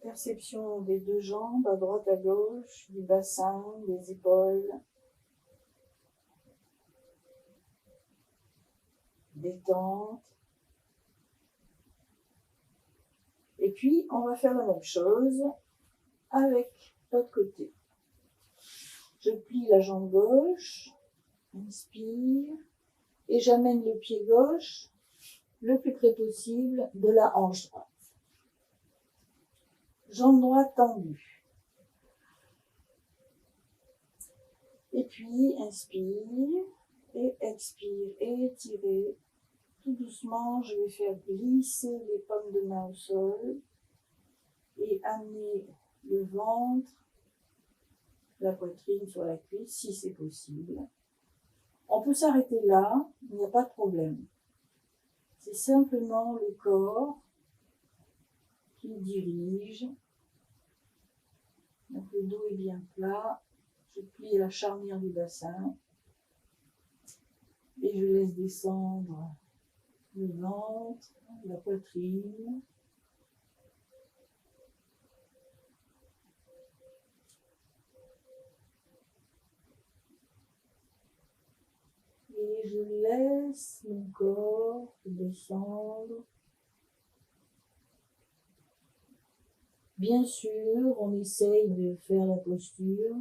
Perception des deux jambes, à droite, à gauche, du bassin, des épaules. Détente. Et puis, on va faire la même chose avec l'autre côté. Je plie la jambe gauche, inspire, et j'amène le pied gauche le plus près possible de la hanche droite. Jambe droite tendue. Et puis, inspire et expire et étirer. Tout doucement, je vais faire glisser les paumes de main au sol et amener le ventre, la poitrine sur la cuisse, si c'est possible. On peut s'arrêter là, il n'y a pas de problème. C'est simplement le corps qui dirige. Donc le dos est bien plat. Je plie la charnière du bassin et je laisse descendre le ventre, la poitrine. Et je laisse mon corps descendre. Bien sûr, on essaye de faire la posture,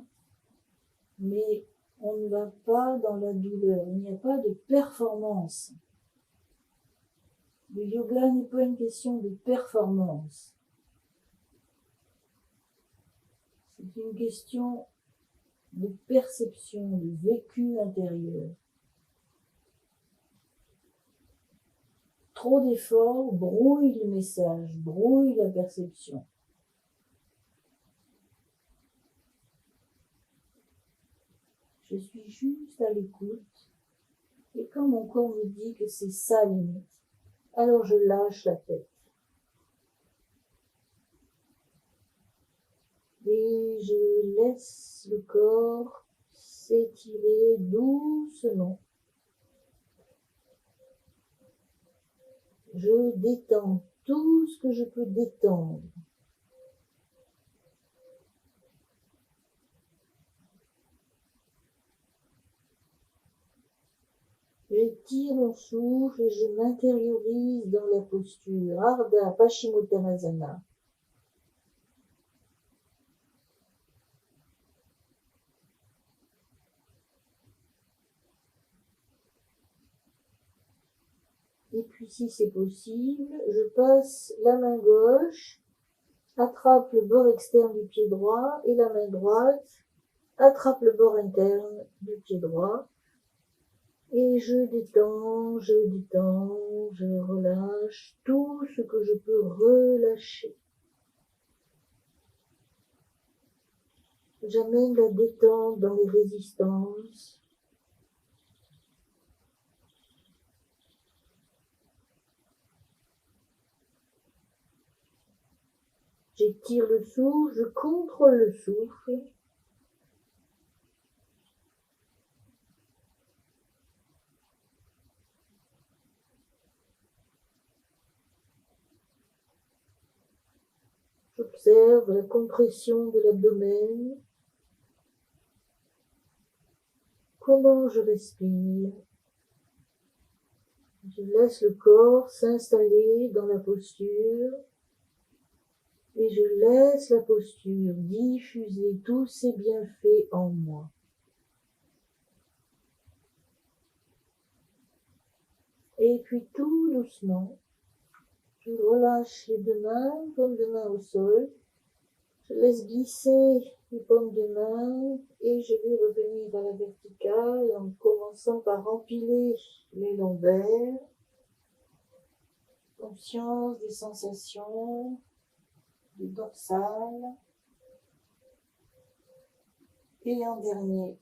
mais on ne va pas dans la douleur. Il n'y a pas de performance. Le yoga n'est pas une question de performance. C'est une question de perception, de vécu intérieur. Trop d'efforts brouille le message, brouille la perception. Je suis juste à l'écoute, et quand mon corps me dit que c'est sa limite, alors je lâche la tête. Et je laisse le corps s'étirer doucement. Je détends tout ce que je peux détendre. Je tire mon souffle et je m'intériorise dans la posture Ardha Paschimottanasana. Et puis si c'est possible, je passe la main gauche, attrape le bord externe du pied droit et la main droite attrape le bord interne du pied droit. Et je détends, je relâche tout ce que je peux relâcher. J'amène la détente dans les résistances. J'étire le souffle, je contrôle le souffle. J'observe la compression de l'abdomen. Comment je respire? Je laisse le corps s'installer dans la posture et je laisse la posture diffuser tous ses bienfaits en moi. Et puis tout doucement, je relâche les deux mains, paumes de main au sol. Je laisse glisser les paumes de main et je vais revenir à la verticale en commençant par empiler les lombaires. Conscience des sensations, du dorsal. Et en dernier,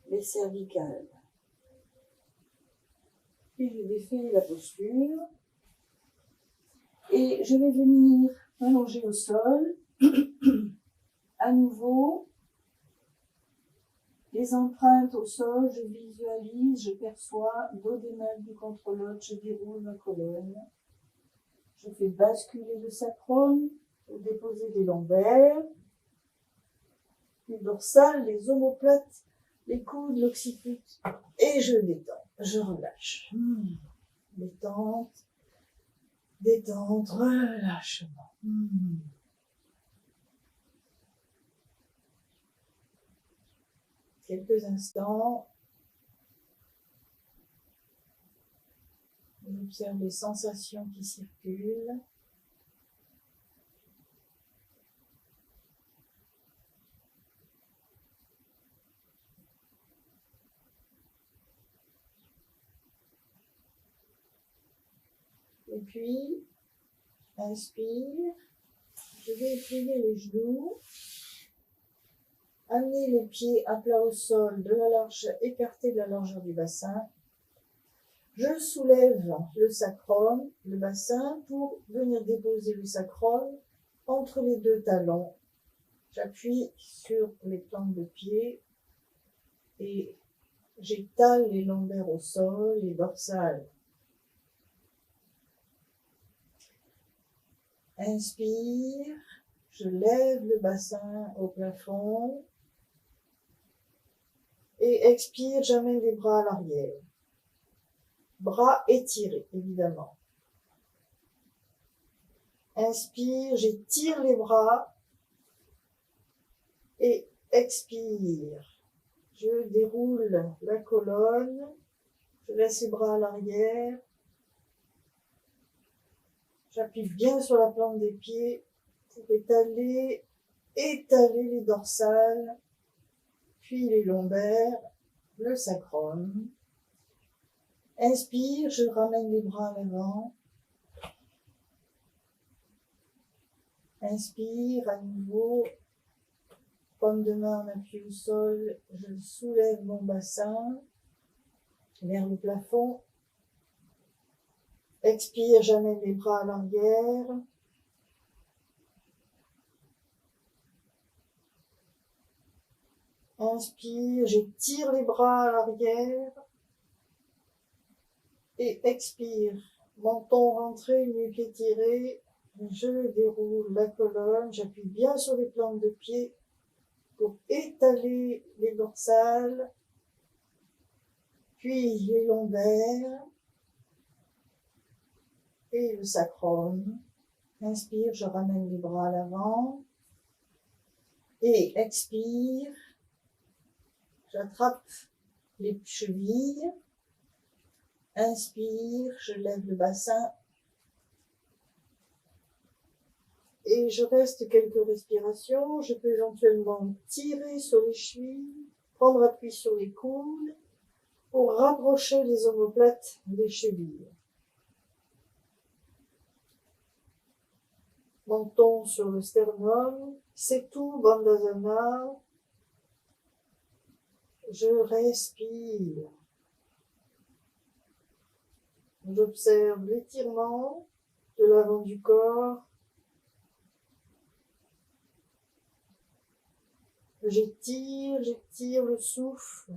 les cervicales. Et je défais la posture. Et je vais venir m'allonger au sol. À nouveau, les empreintes au sol, je visualise, je perçois, dos des mains du contre l'autre, je déroule ma colonne. Je fais basculer le sacrum, pour déposer les lombaires, les dorsales, les omoplates, les coudes, l'occiput. Et je détends, je relâche. Détente, détente, relâchement. Quelques instants. J'observe les sensations qui circulent. Et puis, inspire. Je vais plier les genoux. Amener les pieds à plat au sol, écartés de la largeur du bassin. Je soulève le sacrum, le bassin, pour venir déposer le sacrum entre les deux talons. J'appuie sur les plantes de pied et j'étale les lombaires au sol, les dorsales. Inspire, je lève le bassin au plafond. Et expire, j'amène les bras à l'arrière. bras étirés, évidemment. Inspire, j'étire les bras et expire. Je déroule la colonne, je laisse les bras à l'arrière. J'appuie bien sur la plante des pieds pour étaler les dorsales, puis les lombaires, le sacrum. Inspire, je ramène les bras à l'avant. Inspire à nouveau, paume de main en appui au sol, je soulève mon bassin vers le plafond. Expire, j'amène les bras à l'arrière. Inspire, j'étire les bras à l'arrière. Et expire, menton rentré, nuque étirée. Je déroule la colonne, j'appuie bien sur les plantes de pied pour étaler les dorsales, puis les lombaires et le sacrum. Inspire, je ramène les bras à l'avant et expire, j'attrape les chevilles. Inspire, je lève le bassin et je reste quelques respirations. Je peux éventuellement tirer sur les chevilles, prendre appui sur les coudes pour rapprocher les omoplates des chevilles. Menton sur le sternum, Setu Bandhasana. Je respire. J'observe l'étirement de l'avant du corps. J'étire le souffle.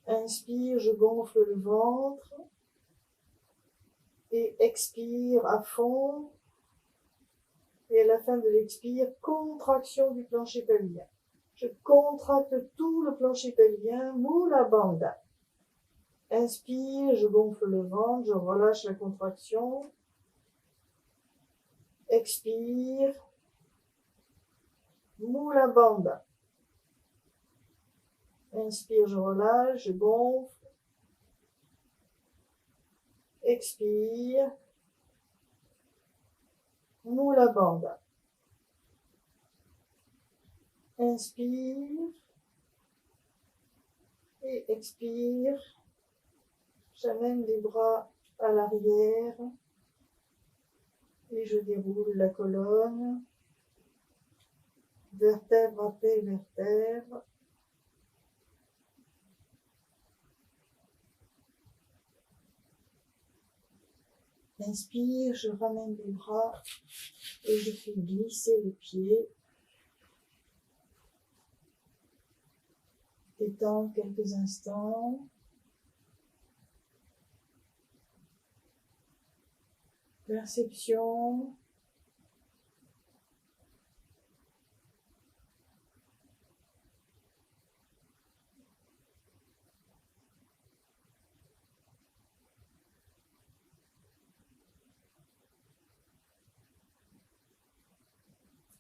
Inspire, je gonfle le ventre. Et expire à fond. Et à la fin de l'expire, contraction du plancher pelvien. Je contracte tout le plancher pelvien, Mula Bandha. Inspire, je gonfle le ventre, je relâche la contraction. Expire, Mula Bandha. Inspire, je relâche, je gonfle. Expire, Mula Bandha. Inspire et expire. J'amène les bras à l'arrière et je déroule la colonne, vertèbre après vertèbre. Inspire, je ramène les bras et je fais glisser les pieds. Détends quelques instants. Perception.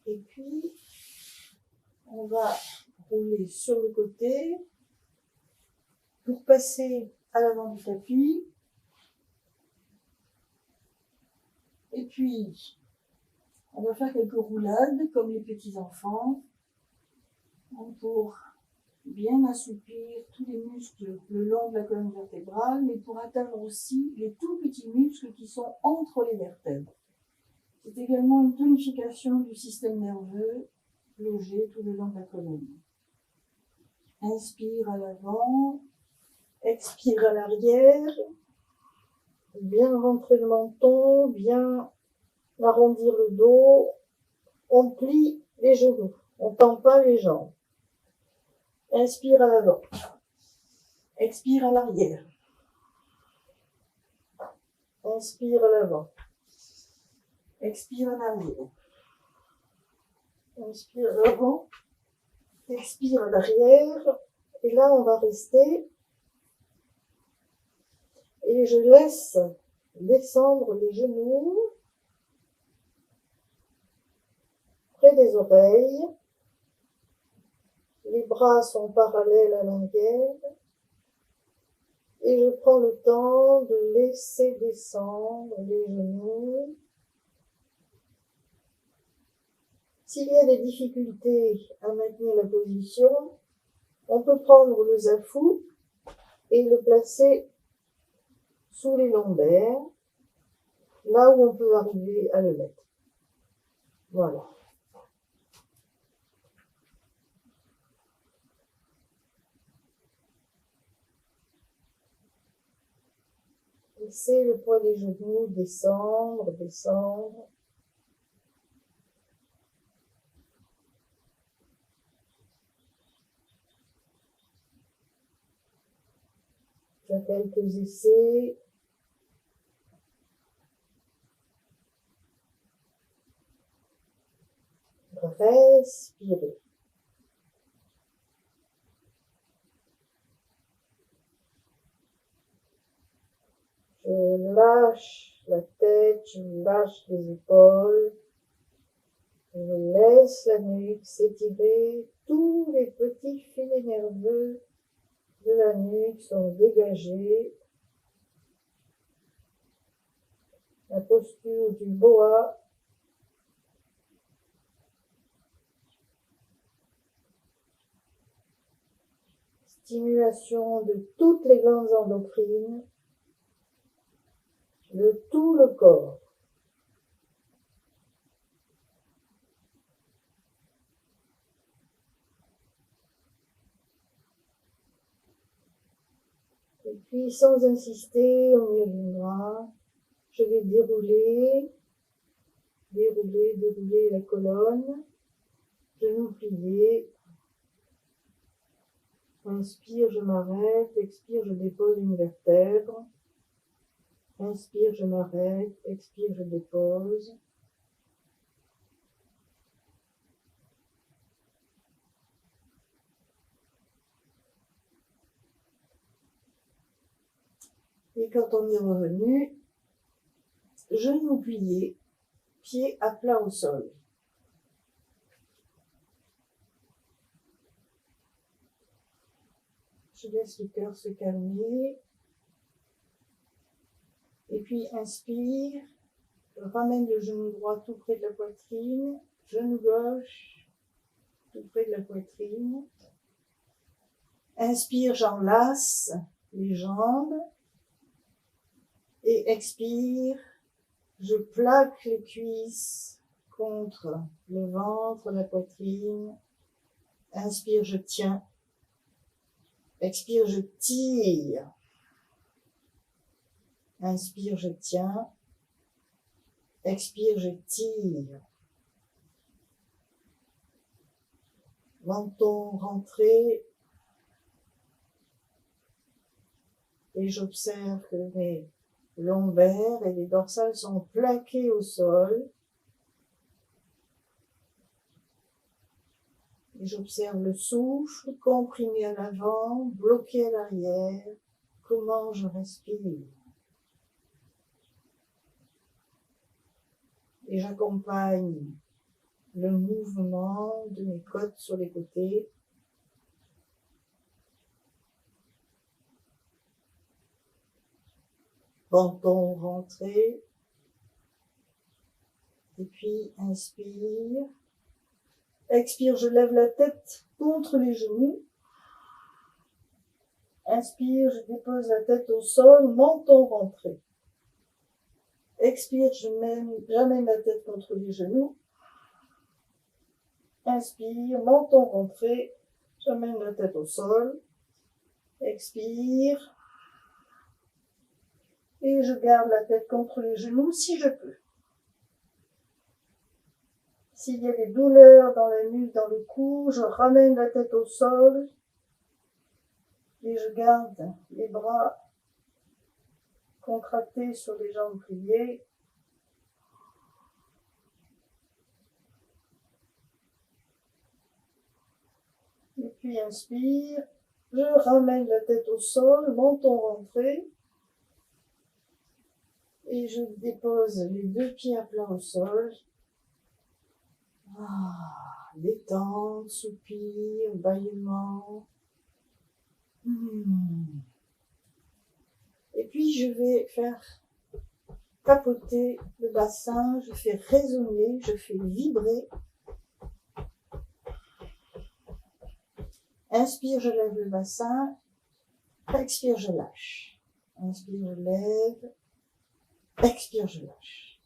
Et puis, on va rouler sur le côté pour passer à l'avant du tapis. Et puis, on va faire quelques roulades comme les petits enfants pour bien assouplir tous les muscles le long de la colonne vertébrale, mais pour atteindre aussi les tout petits muscles qui sont entre les vertèbres. C'est également une tonification du système nerveux logé tout le long de la colonne. Inspire à l'avant, expire à l'arrière, bien rentrer le menton, bien arrondir le dos, on plie les genoux, on tend pas les jambes. Inspire à l'avant, expire à l'arrière, inspire à l'avant, expire à l'arrière, inspire à l'avant, expire à l'arrière Et là, on va rester et je laisse descendre les genoux près des oreilles. Les bras sont parallèles à l'inguinale et je prends le temps de laisser descendre les genoux. S'il y a des difficultés à maintenir la position, on peut prendre le zafou et le placer sous les lombaires, là où on peut arriver à le mettre. Voilà. Laissez le poids des genoux descendre, descendre. Faire quelques essais. Respirez. Je lâche la tête, je lâche les épaules. Je laisse la nuque s'étirer. Tous les petits filets nerveux de la nuque sont dégagés. La posture du boa. Stimulation de toutes les glandes endocrines, de tout le corps. Et puis, sans insister au milieu du bras, je vais dérouler la colonne, genoux pliés. Inspire, je m'arrête, expire, je dépose une vertèbre. Inspire, je m'arrête, expire, je dépose. Et quand on est revenu, genoux pliés, pieds à plat au sol. Je laisse le cœur se calmer. Et puis inspire, je ramène le genou droit tout près de la poitrine, genou gauche tout près de la poitrine. Inspire, j'enlace les jambes. Et expire, je plaque les cuisses contre le ventre, la poitrine. Inspire, je tiens. Expire, je tire. Inspire, je tiens. Expire, je tire. Menton rentré. Et j'observe que mes lombaires et les dorsales sont plaqués au sol. Et j'observe le souffle comprimé à l'avant, bloqué à l'arrière. Comment je respire. Et j'accompagne le mouvement de mes côtes sur les côtés. Menton rentré. Et puis inspire. Expire, je lève la tête contre les genoux. Inspire, je dépose la tête au sol, menton rentré. Expire, j'amène la tête contre les genoux. Inspire, menton rentré, j'amène la tête au sol. Expire. Et je garde la tête contre les genoux si je peux. S'il y a des douleurs dans la nuque, dans le cou, je ramène la tête au sol et je garde les bras contractés sur les jambes pliées. Et puis inspire, Je ramène la tête au sol, menton rentré. Et je dépose les deux pieds à plat au sol. Détente, soupir, bâillement. Et puis je vais faire tapoter le bassin, je fais résonner, je fais vibrer. Inspire, je lève le bassin. Expire, je lâche. Inspire, je lève. Expire, je lâche.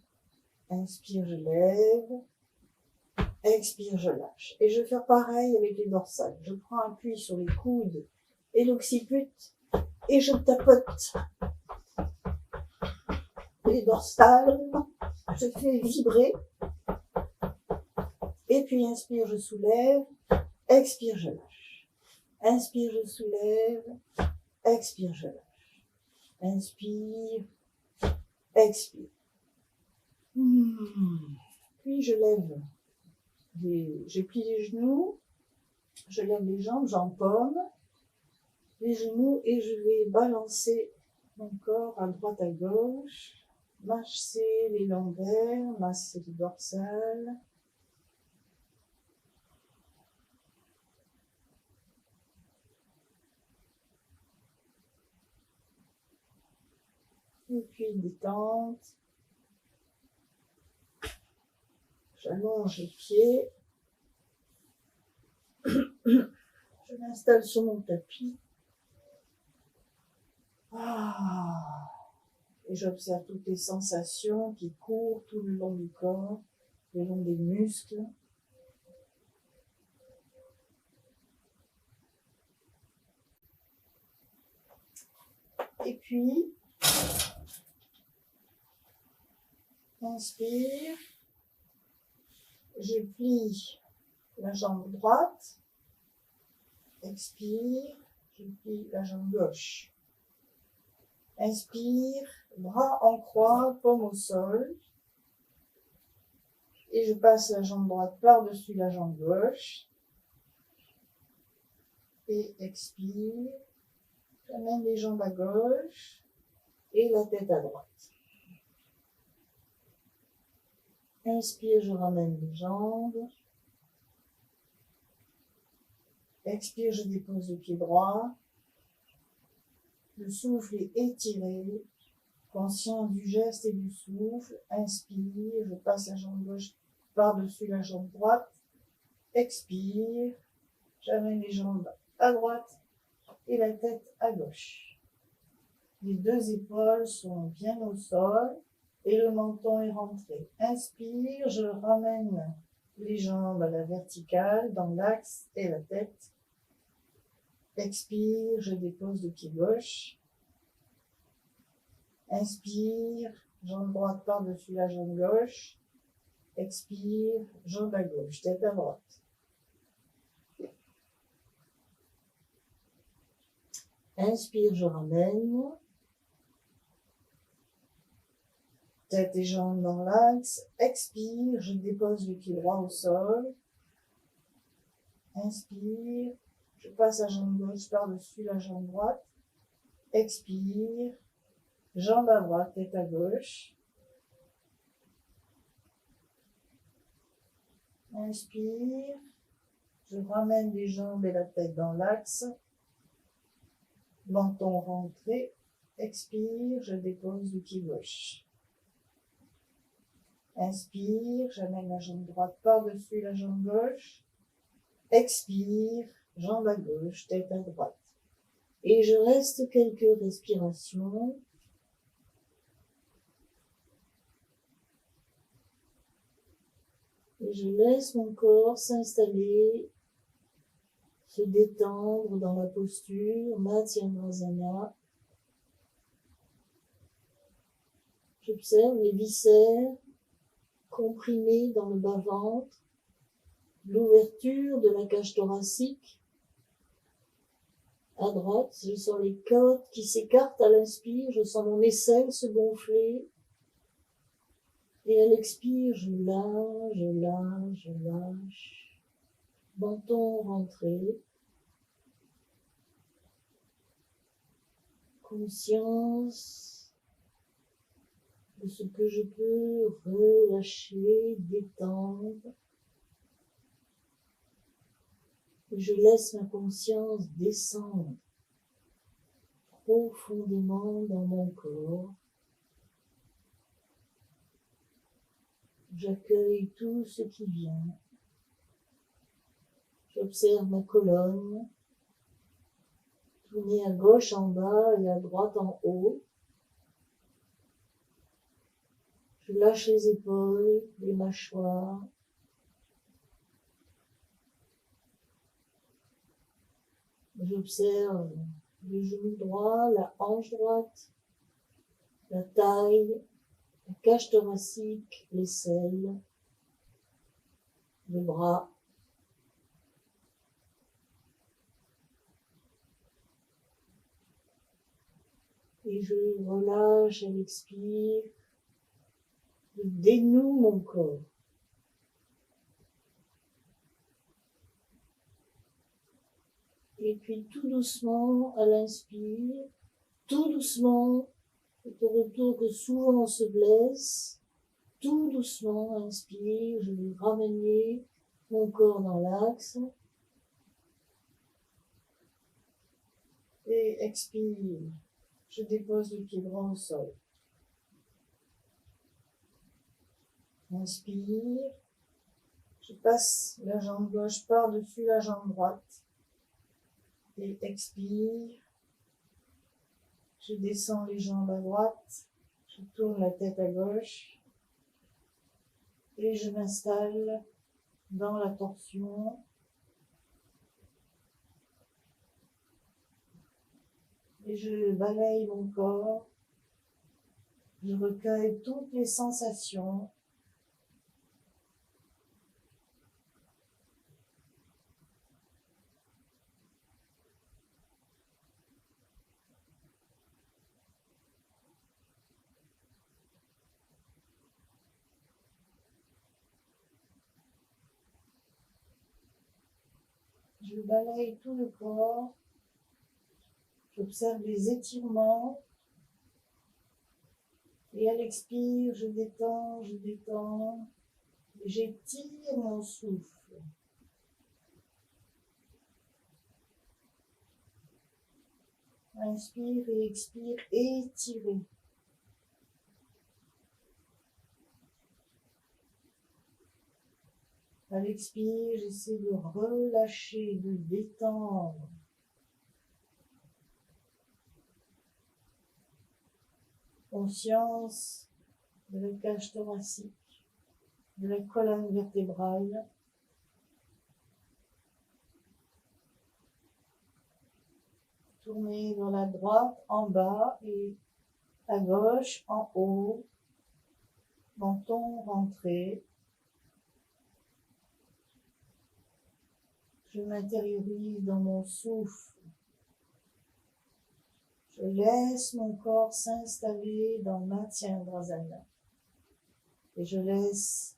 Inspire, je lève. Expire, je lâche. Et je vais faire pareil avec les dorsales. Je prends appui sur les coudes et l'occiput et je tapote les dorsales. Je fais vibrer. Et puis inspire, je soulève. Expire, je lâche. Inspire, je soulève. Expire, je lâche. Inspire. Expire. Puis je lève. Je plie les genoux. Je lève les jambes, j'empaume les genoux et je vais balancer mon corps à droite à gauche. Masser les lombaires, masser les dorsales. Et puis détente. J'allonge les pieds. Je m'installe sur mon tapis. Et j'observe toutes les sensations qui courent tout le long du corps, le long des muscles. Et puis, inspire. Je plie la jambe droite. Expire. Je plie la jambe gauche. Inspire, bras en croix, paume au sol. Et je passe la jambe droite par-dessus la jambe gauche. Et expire. J'amène les jambes à gauche et la tête à droite. Inspire, je ramène les jambes. Expire, je dépose le pied droit. Le souffle est étiré, conscient du geste et du souffle. Inspire, je passe la jambe gauche par-dessus la jambe droite. Expire, j'amène les jambes à droite et la tête à gauche. Les deux épaules sont bien au sol et le menton est rentré. Inspire, je ramène les jambes à la verticale dans l'axe et la tête. Expire, je dépose le pied gauche. Inspire, jambe droite par-dessus la jambe gauche. Expire, jambe à gauche, tête à droite. Inspire, je ramène. Tête et jambes dans l'axe. Expire, je dépose le pied droit au sol. Inspire. Je passe la jambe gauche par-dessus la jambe droite. Expire. Jambe à droite, tête à gauche. Inspire. Je ramène les jambes et la tête dans l'axe. Menton rentré. Expire. Je dépose le pied gauche. Inspire. J'amène la jambe droite par-dessus la jambe gauche. Expire. Jambe à gauche, tête à droite. Et je reste quelques respirations. Et je laisse mon corps s'installer, se détendre dans la posture Matsyendrasana. J'observe les viscères comprimés dans le bas-ventre, l'ouverture de la cage thoracique. À droite, je sens les côtes qui s'écartent à l'inspire, je sens mon aisselle se gonfler. Et à l'expire, je lâche, je lâche, je lâche. Menton rentré. conscience de ce que je peux relâcher, détendre. Et je laisse ma conscience descendre profondément dans mon corps. J'accueille tout ce qui vient. J'observe ma colonne, tournée à gauche en bas et à droite en haut. Je lâche les épaules, les mâchoires. J'observe le genou droit, la hanche droite, la taille, la cage thoracique, l'aisselle, le bras. Et je relâche à l'expire. Je dénoue mon corps. Et puis tout doucement, à l'inspire, tout doucement, c'est au retour que souvent on se blesse, tout doucement, inspire, je vais ramener mon corps dans l'axe. Et expire, je dépose le pied droit au sol. Inspire, je passe la jambe gauche par-dessus la jambe droite. Et expire, je descends les jambes à droite, je tourne la tête à gauche et je m'installe dans la torsion. Et je balaye mon corps, je recueille toutes les sensations. Je balaye tout le corps, j'observe les étirements et à l'expire, je détends, j'étire mon souffle. Inspire et expire, étirez. À l'expire, j'essaie de relâcher, de détendre. Conscience de la cage thoracique, de la colonne vertébrale. Tournez vers la droite en bas et à gauche en haut. Menton rentré. Je m'intériorise dans mon souffle. Je laisse mon corps s'installer dans Matsyendrasana. Et je laisse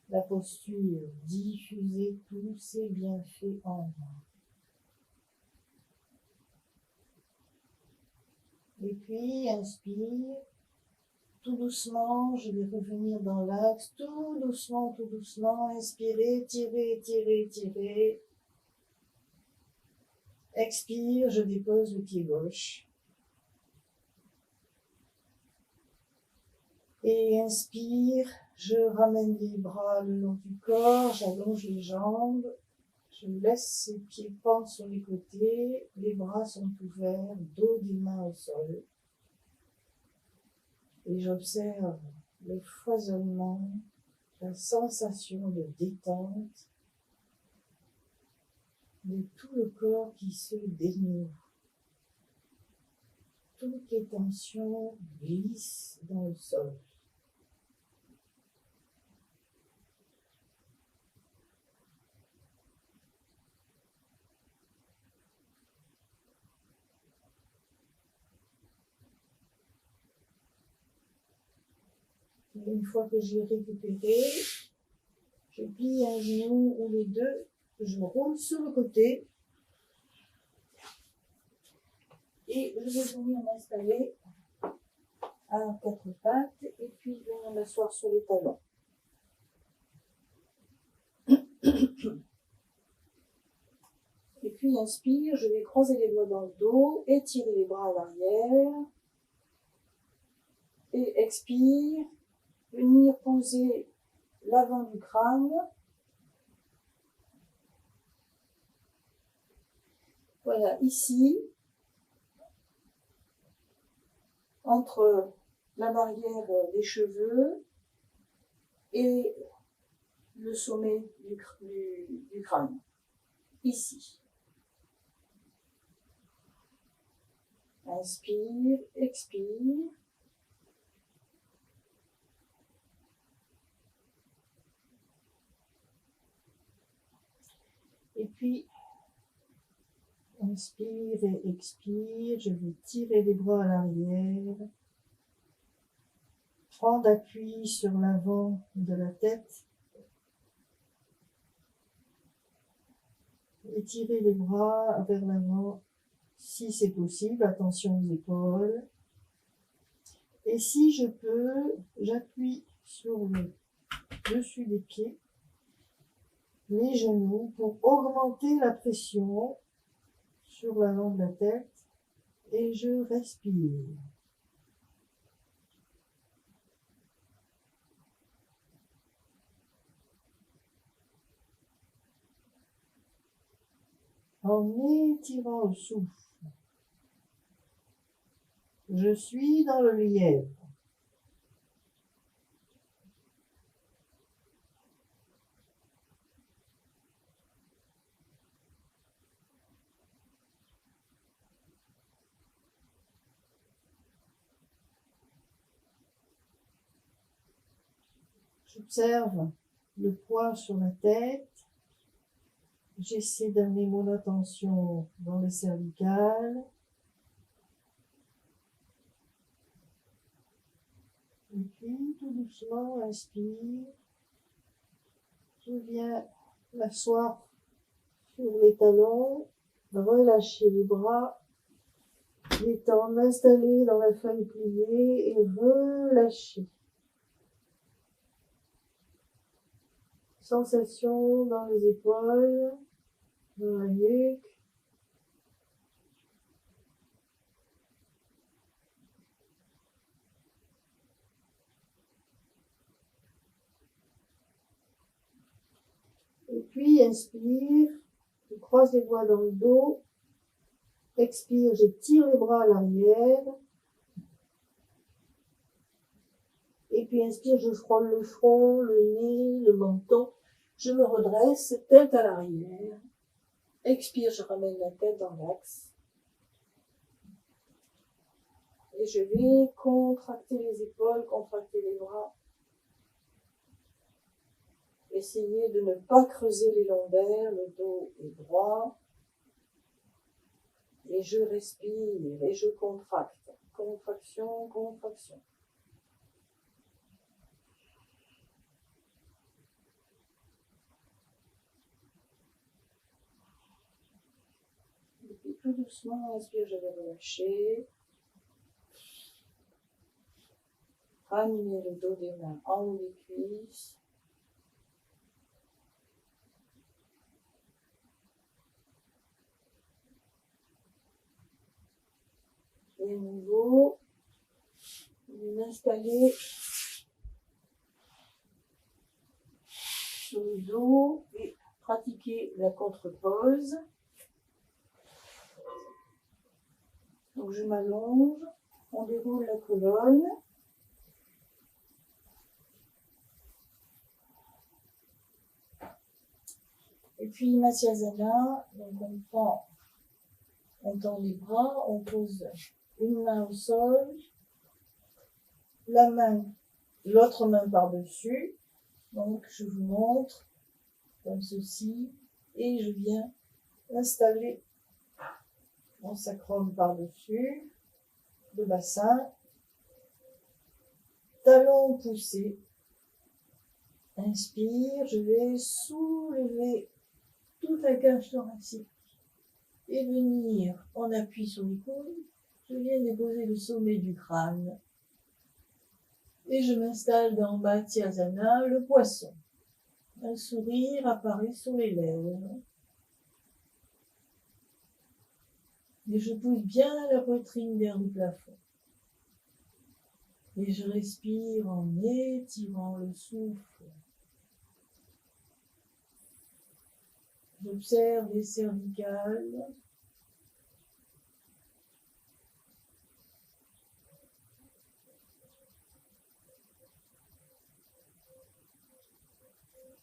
la posture diffuser tous ses bienfaits en moi. Et puis, inspire. Tout doucement, je vais revenir dans l'axe. Tout doucement, inspirez, tirez. Expire, je dépose le pied gauche. Et inspire, je ramène les bras le long du corps, j'allonge les jambes. Je laisse les pieds pendre sur les côtés, les bras sont ouverts, dos des mains au sol. Et j'observe le foisonnement, la sensation de détente de tout le corps qui se dénoue. Toutes les tensions glissent dans le sol. Et une fois que j'ai récupéré, je plie un genou ou les deux, je roule sur le côté et Et je vais venir m'installer à quatre pattes et puis venir m'asseoir sur les talons. Et puis inspire, je vais croiser les doigts dans le dos, étirer les bras à l'arrière. Et expire, venir poser l'avant du crâne. Voilà, ici, entre la barrière des cheveux et le sommet du crâne. Ici. Inspire, expire. Et puis, inspire et expire. Je vais tirer les bras à l'arrière. Prendre appui sur l'avant de la tête. Étirer les bras vers l'avant si c'est possible. Attention aux épaules. Et si je peux, j'appuie sur le dessus des pieds, les genoux, pour augmenter la pression sur l'avant de la tête. Et je respire. En étirant le souffle, je suis dans le lièvre. J'observe le poids sur la tête. J'essaie d'amener mon attention dans les cervicales. Et puis, tout doucement, inspire. Je viens m'asseoir sur les talons, relâcher les bras, détendre, m'installer dans la feuille pliée et relâcher. Sensation dans les épaules, dans la nuque. Et puis, inspire, je croise les doigts dans le dos. Expire, j'étire les bras à l'arrière. Et puis, inspire, je frôle le front, le nez, le menton. Je me redresse, tête à l'arrière. Expire, je ramène la tête dans l'axe. Et je vais contracter les épaules, contracter les bras. Essayez de ne pas creuser les lombaires, le dos est droit. Et je respire et je contracte. Contraction, contraction. Et puis tout doucement, inspire, je vais relâcher. Ramener le dos des mains en haut des cuisses. Et à nouveau, m'installer sur le dos et pratiquer la contre-pose. Donc je m'allonge, on déroule la colonne. Et puis Masyasana, donc on tend les bras, on pose une main au sol, l'autre main par-dessus. Donc je vous montre comme ceci et je viens installer mon sacrum par-dessus, le bassin, talons poussés. Inspire, je vais soulever toute la cage thoracique et venir en appui sur les coudes Je viens déposer le sommet du crâne. Et je m'installe dans Matsyasana, le poisson. Un sourire apparaît sur les lèvres. Et je pousse bien la poitrine vers le plafond. Et je respire en étirant le souffle. J'observe les cervicales.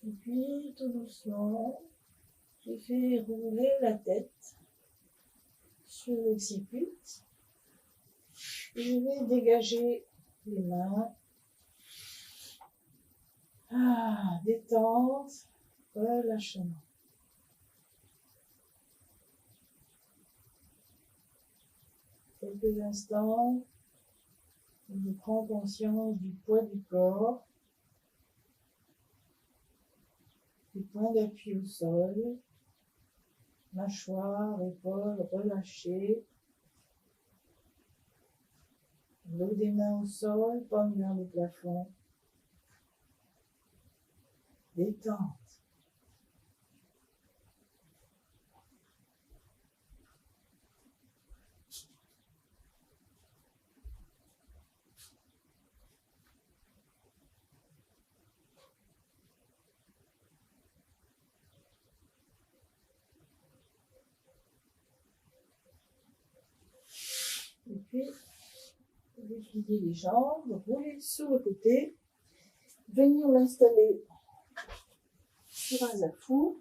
Et puis, tout doucement, je fais rouler la tête sur l'occiput. Et je vais dégager les mains. Détente, relâchement. Quelques instants, je prends conscience du poids du corps, des points d'appui au sol, mâchoire, épaules relâchées, l'eau des mains au sol, paume vers le plafond, détente. Et puis, vous pliez les jambes, rouler sur le côté, venir l'installer sur un zafu.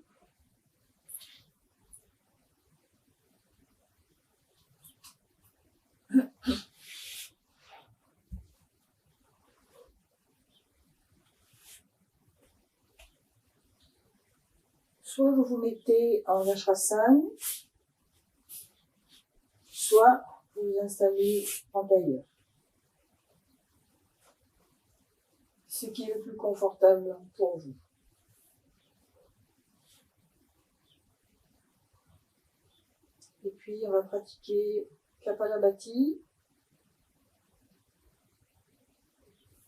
Soit vous vous mettez en Vajrasana, soit vous vous installez en tailleur. Ce qui est le plus confortable pour vous. Et puis on va pratiquer Kapalabhati,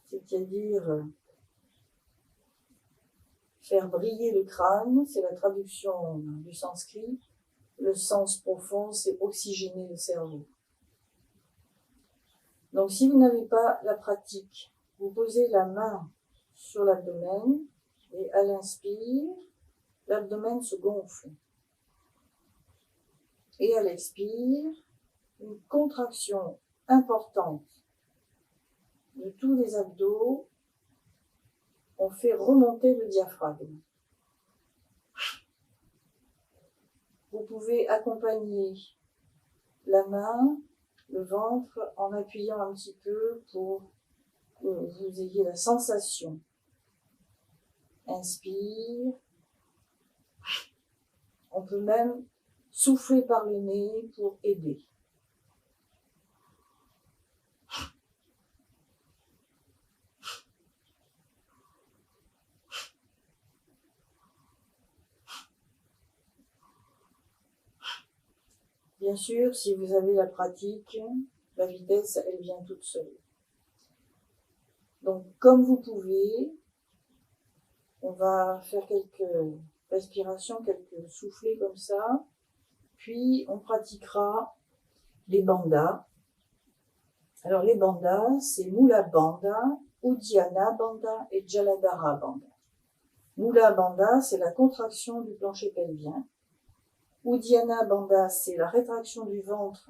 c'est-à-dire faire briller le crâne, c'est la traduction du sanskrit. Le sens profond, c'est oxygéner le cerveau. Donc si vous n'avez pas la pratique, vous posez la main sur l'abdomen et à l'inspire, l'abdomen se gonfle. Et à l'expire, une contraction importante de tous les abdos, on fait remonter le diaphragme. Vous pouvez accompagner la main, le ventre, en appuyant un petit peu pour que vous ayez la sensation. Inspire. On peut même souffler par le nez pour aider. Bien sûr, si vous avez la pratique, la vitesse, elle vient toute seule. Donc, comme vous pouvez, on va faire quelques respirations, quelques soufflets comme ça, puis on pratiquera les bandhas. Alors, les bandhas, c'est Mula Bandha, Uddiyana Bandha et Jaladhara Bandha. Mula Bandha, c'est la contraction du plancher pelvien. Uddiyana Bandha, c'est la rétraction du ventre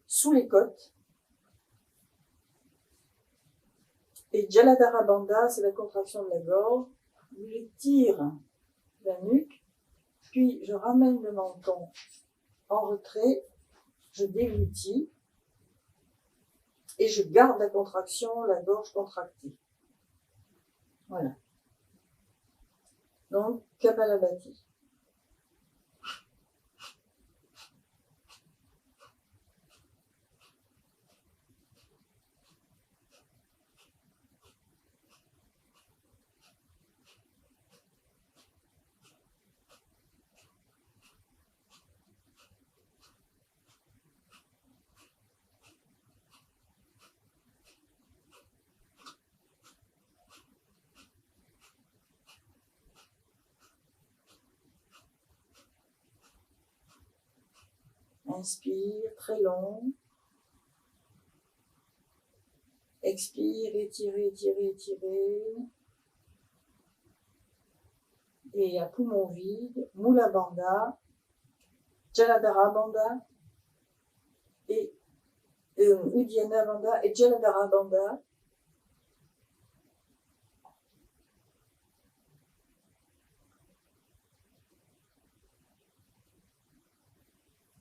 sous les côtes. Et Jaladhara Bandha, c'est la contraction de la gorge. Je tire la nuque, puis je ramène le menton en retrait, je déglutis et je garde la contraction, la gorge contractée. Voilà. Donc, Kapalabhati. Inspire, très long. Expire, étirez, étirez, étirez. Et à poumon vide, Mula Bandha, Jaladhara Bandha et Uddiyana Bandha et Jaladhara Bandha.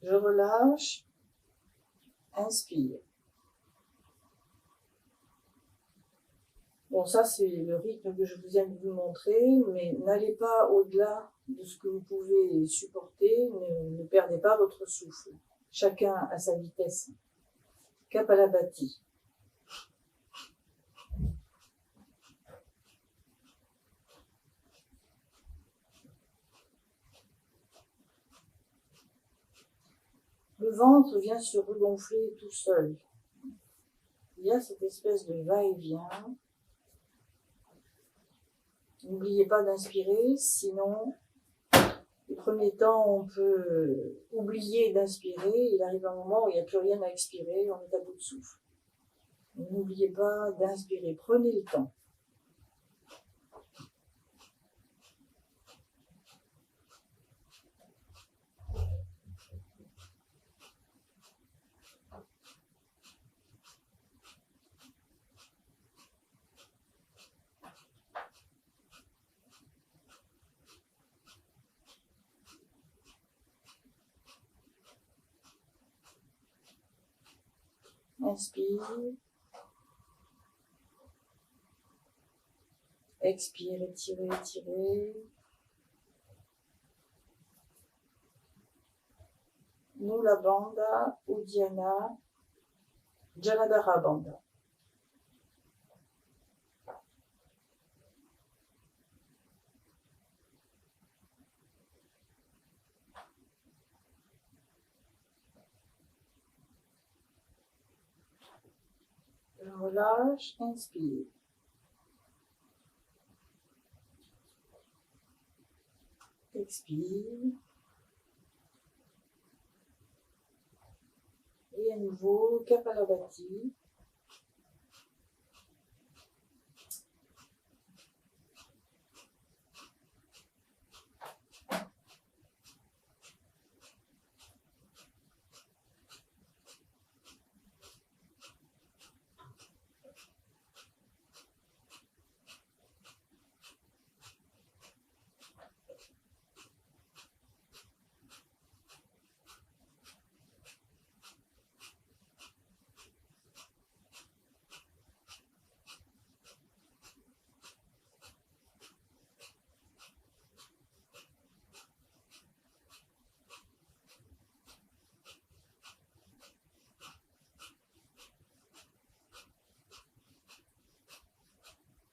Je relâche, inspire. Bon, ça c'est le rythme que je vous viens de vous montrer, mais n'allez pas au-delà de ce que vous pouvez supporter, ne perdez pas votre souffle. Chacun à sa vitesse. Kapalabhati. Le ventre vient se regonfler tout seul. Il y a cette espèce de va-et-vient. N'oubliez pas d'inspirer, sinon, les premiers temps, on peut oublier d'inspirer. Il arrive un moment où il n'y a plus rien à expirer, on est à bout de souffle. N'oubliez pas d'inspirer, prenez le temps. Inspire. Expire, étirez, étirez. Mula Bandha, Uddiyana, Jaladhara Bandha. Je relâche, inspire. Expire. Et à nouveau, Kapalabhati.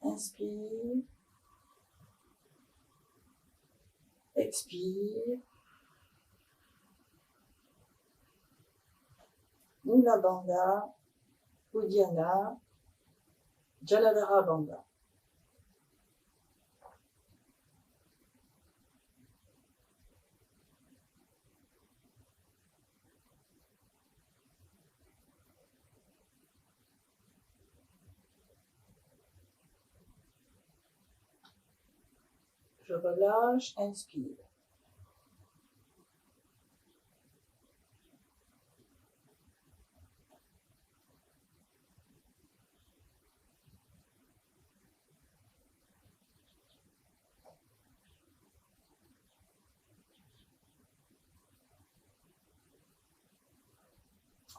Inspire. Expire. Mula Bandha, Uddiyana, Jaladhara Bandha. Je relâche, inspire.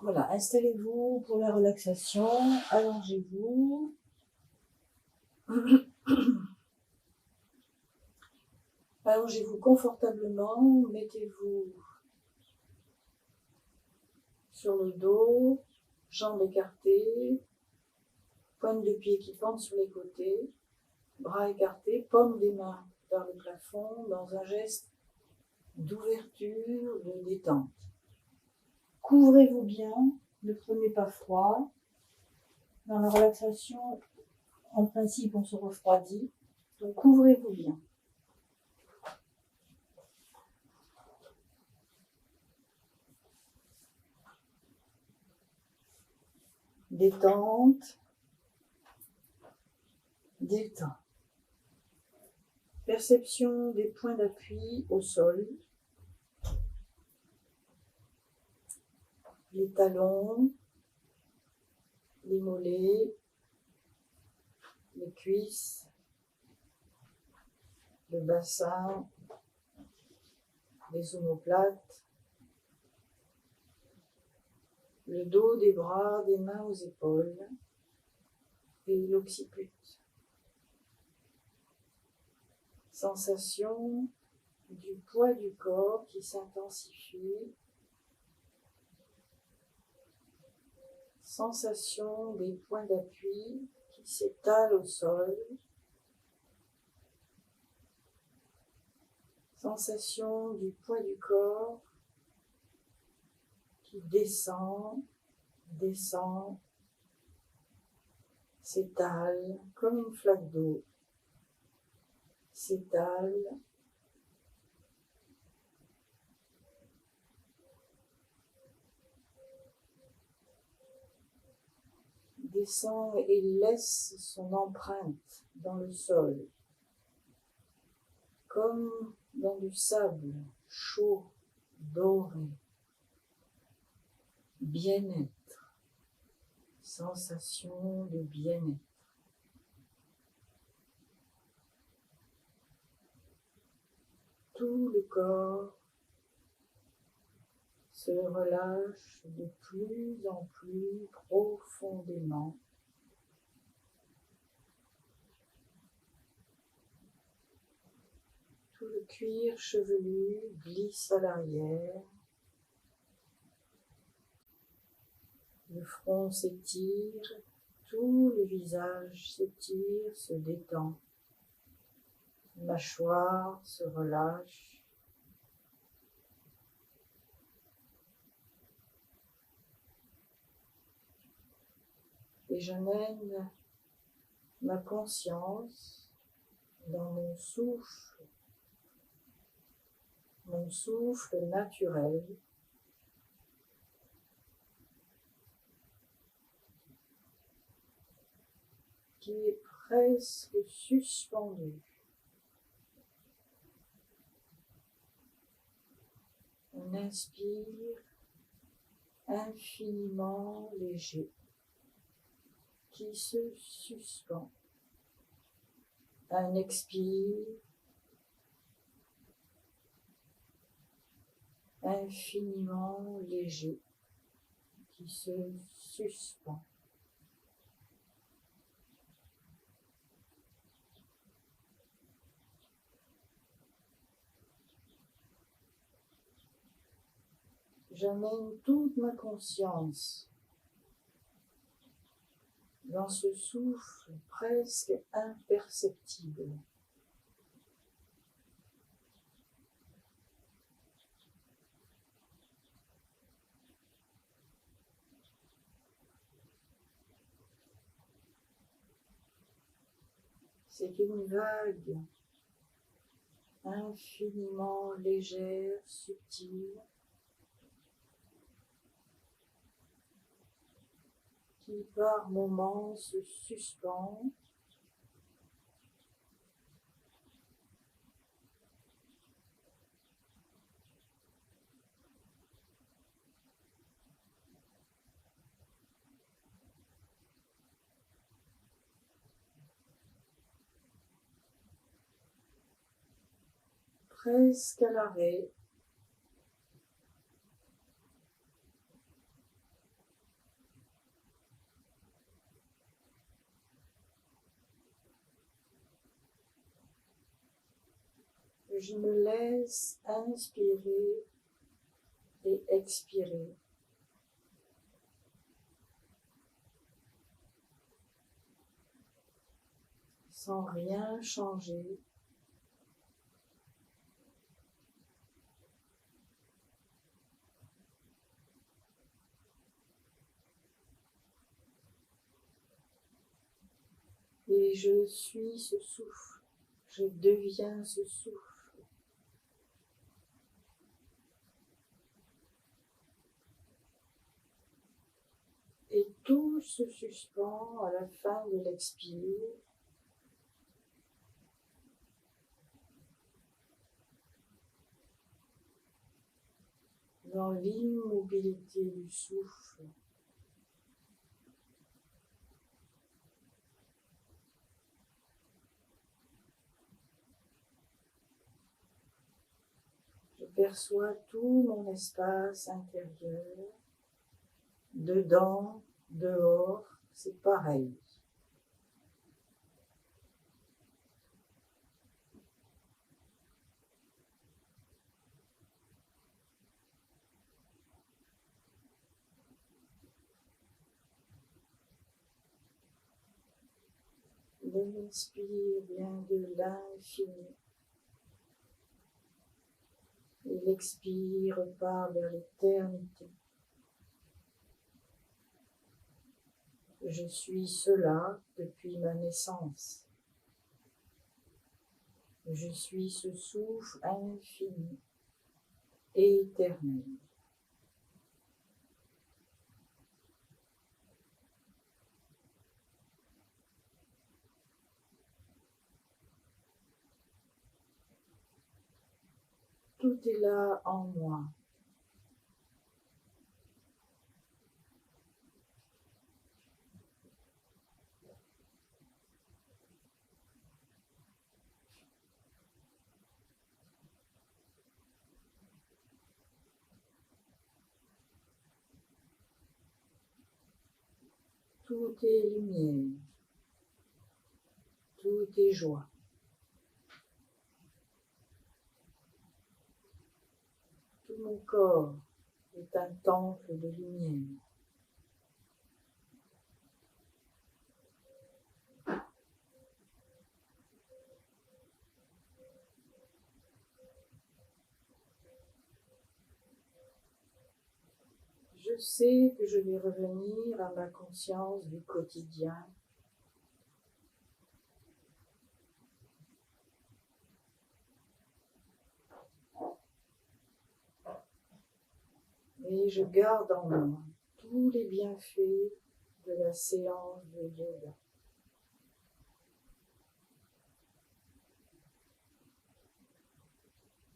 Voilà, installez-vous pour la relaxation, allongez-vous. Allongez-vous confortablement, mettez-vous sur le dos, jambes écartées, pointes de pied qui pendent sur les côtés, bras écartés, paumes des mains vers le plafond, dans un geste d'ouverture, de détente. Couvrez-vous bien, ne prenez pas froid. Dans la relaxation, en principe, on se refroidit, donc couvrez-vous bien. détente, détente. Perception des points d'appui au sol, les talons, les mollets, les cuisses, le bassin, les omoplates, le dos des bras, des mains aux épaules et l'occiput. Sensation du poids du corps qui s'intensifie. Sensation des points d'appui qui s'étalent au sol. Sensation du poids du corps qui descend, descend, s'étale comme une flaque d'eau, s'étale, descend et laisse son empreinte dans le sol, comme dans du sable chaud, doré, bien-être, sensation de bien-être. Tout le corps se relâche de plus en plus profondément. Tout le cuir chevelu glisse à l'arrière. Le front s'étire, tout le visage s'étire, se détend. La mâchoire se relâche. Et j'amène ma conscience dans mon souffle naturel, qui est presque suspendu. On inspire infiniment léger, qui se suspend. Un expire infiniment léger, qui se suspend. J'amène toute ma conscience dans ce souffle presque imperceptible. C'est une vague infiniment légère, subtile, qui par moments se suspend, presque à l'arrêt. Je me laisse inspirer et expirer. Sans rien changer. Et je suis ce souffle, je deviens ce souffle. Et tout se suspend à la fin de l'expire. Dans l'immobilité du souffle. Je perçois tout mon espace intérieur, dedans, dehors, c'est pareil. L'inspire vient de l'infini. Et l'expire part vers l'éternité. Je suis cela depuis ma naissance. Je suis ce souffle infini et éternel. Tout est là en moi. Tout est lumière. Tout est joie. Tout mon corps est un temple de lumière. Je sais que je vais revenir à ma conscience du quotidien. Et je garde en moi tous les bienfaits de la séance de yoga.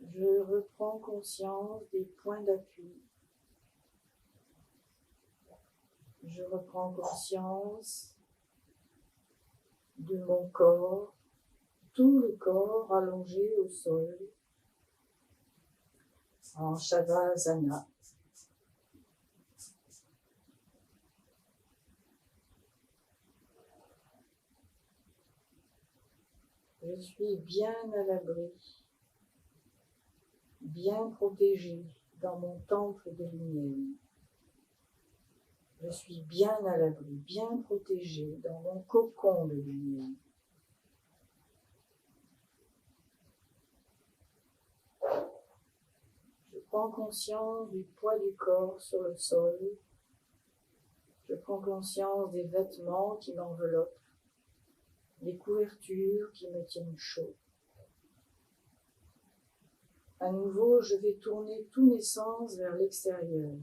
Je reprends conscience des points d'appui. Je reprends conscience de mon corps, tout le corps allongé au sol, en Shavasana. Je suis bien à l'abri, bien protégé dans mon temple de lumière. Je suis bien à l'abri, bien protégé dans mon cocon de lumière. Je prends conscience du poids du corps sur le sol. Je prends conscience des vêtements qui m'enveloppent, des couvertures qui me tiennent chaud. À nouveau, je vais tourner tous mes sens vers l'extérieur.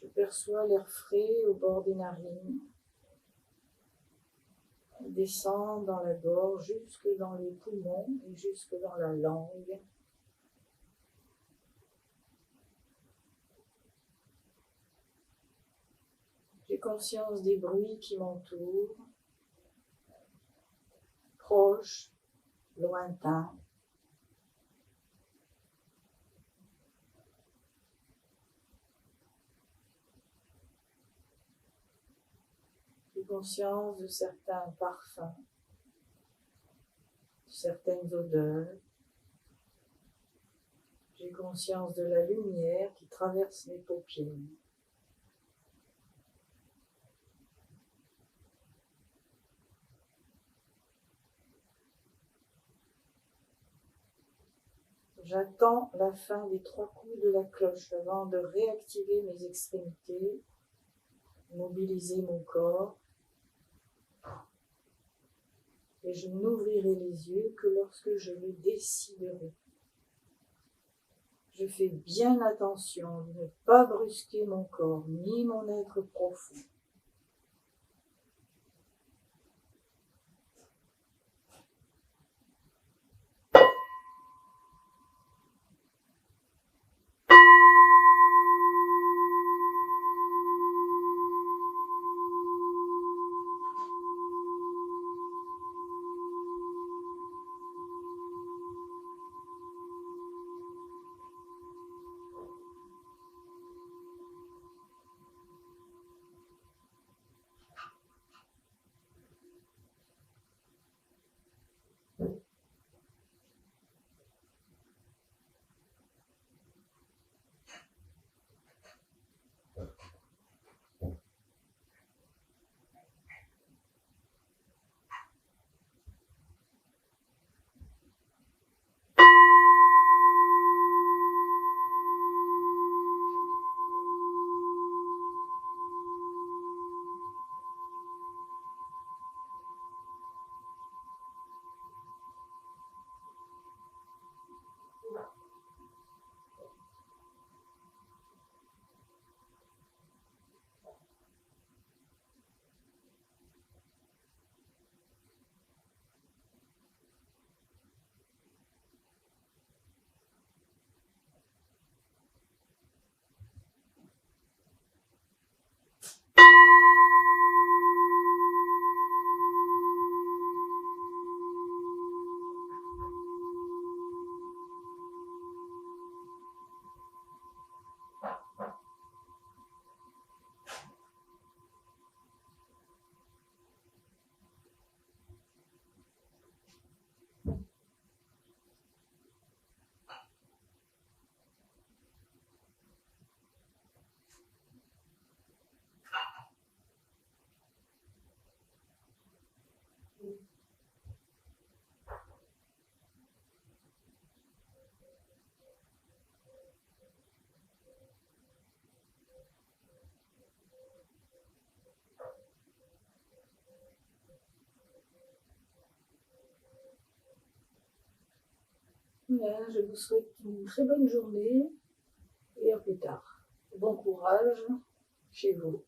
Je perçois l'air frais au bord des narines. Il descend dans la gorge, jusque dans les poumons et jusque dans la langue. J'ai conscience des bruits qui m'entourent, proches, lointains. J'ai conscience de certains parfums, de certaines odeurs. J'ai conscience de la lumière qui traverse mes paupières. J'attends la fin des 3 coups de la cloche avant de réactiver mes extrémités, mobiliser mon corps, et je n'ouvrirai les yeux que lorsque je le déciderai. Je fais bien attention de ne pas brusquer mon corps ni mon être profond. Bien, je vous souhaite une très bonne journée et à plus tard. Bon courage chez vous.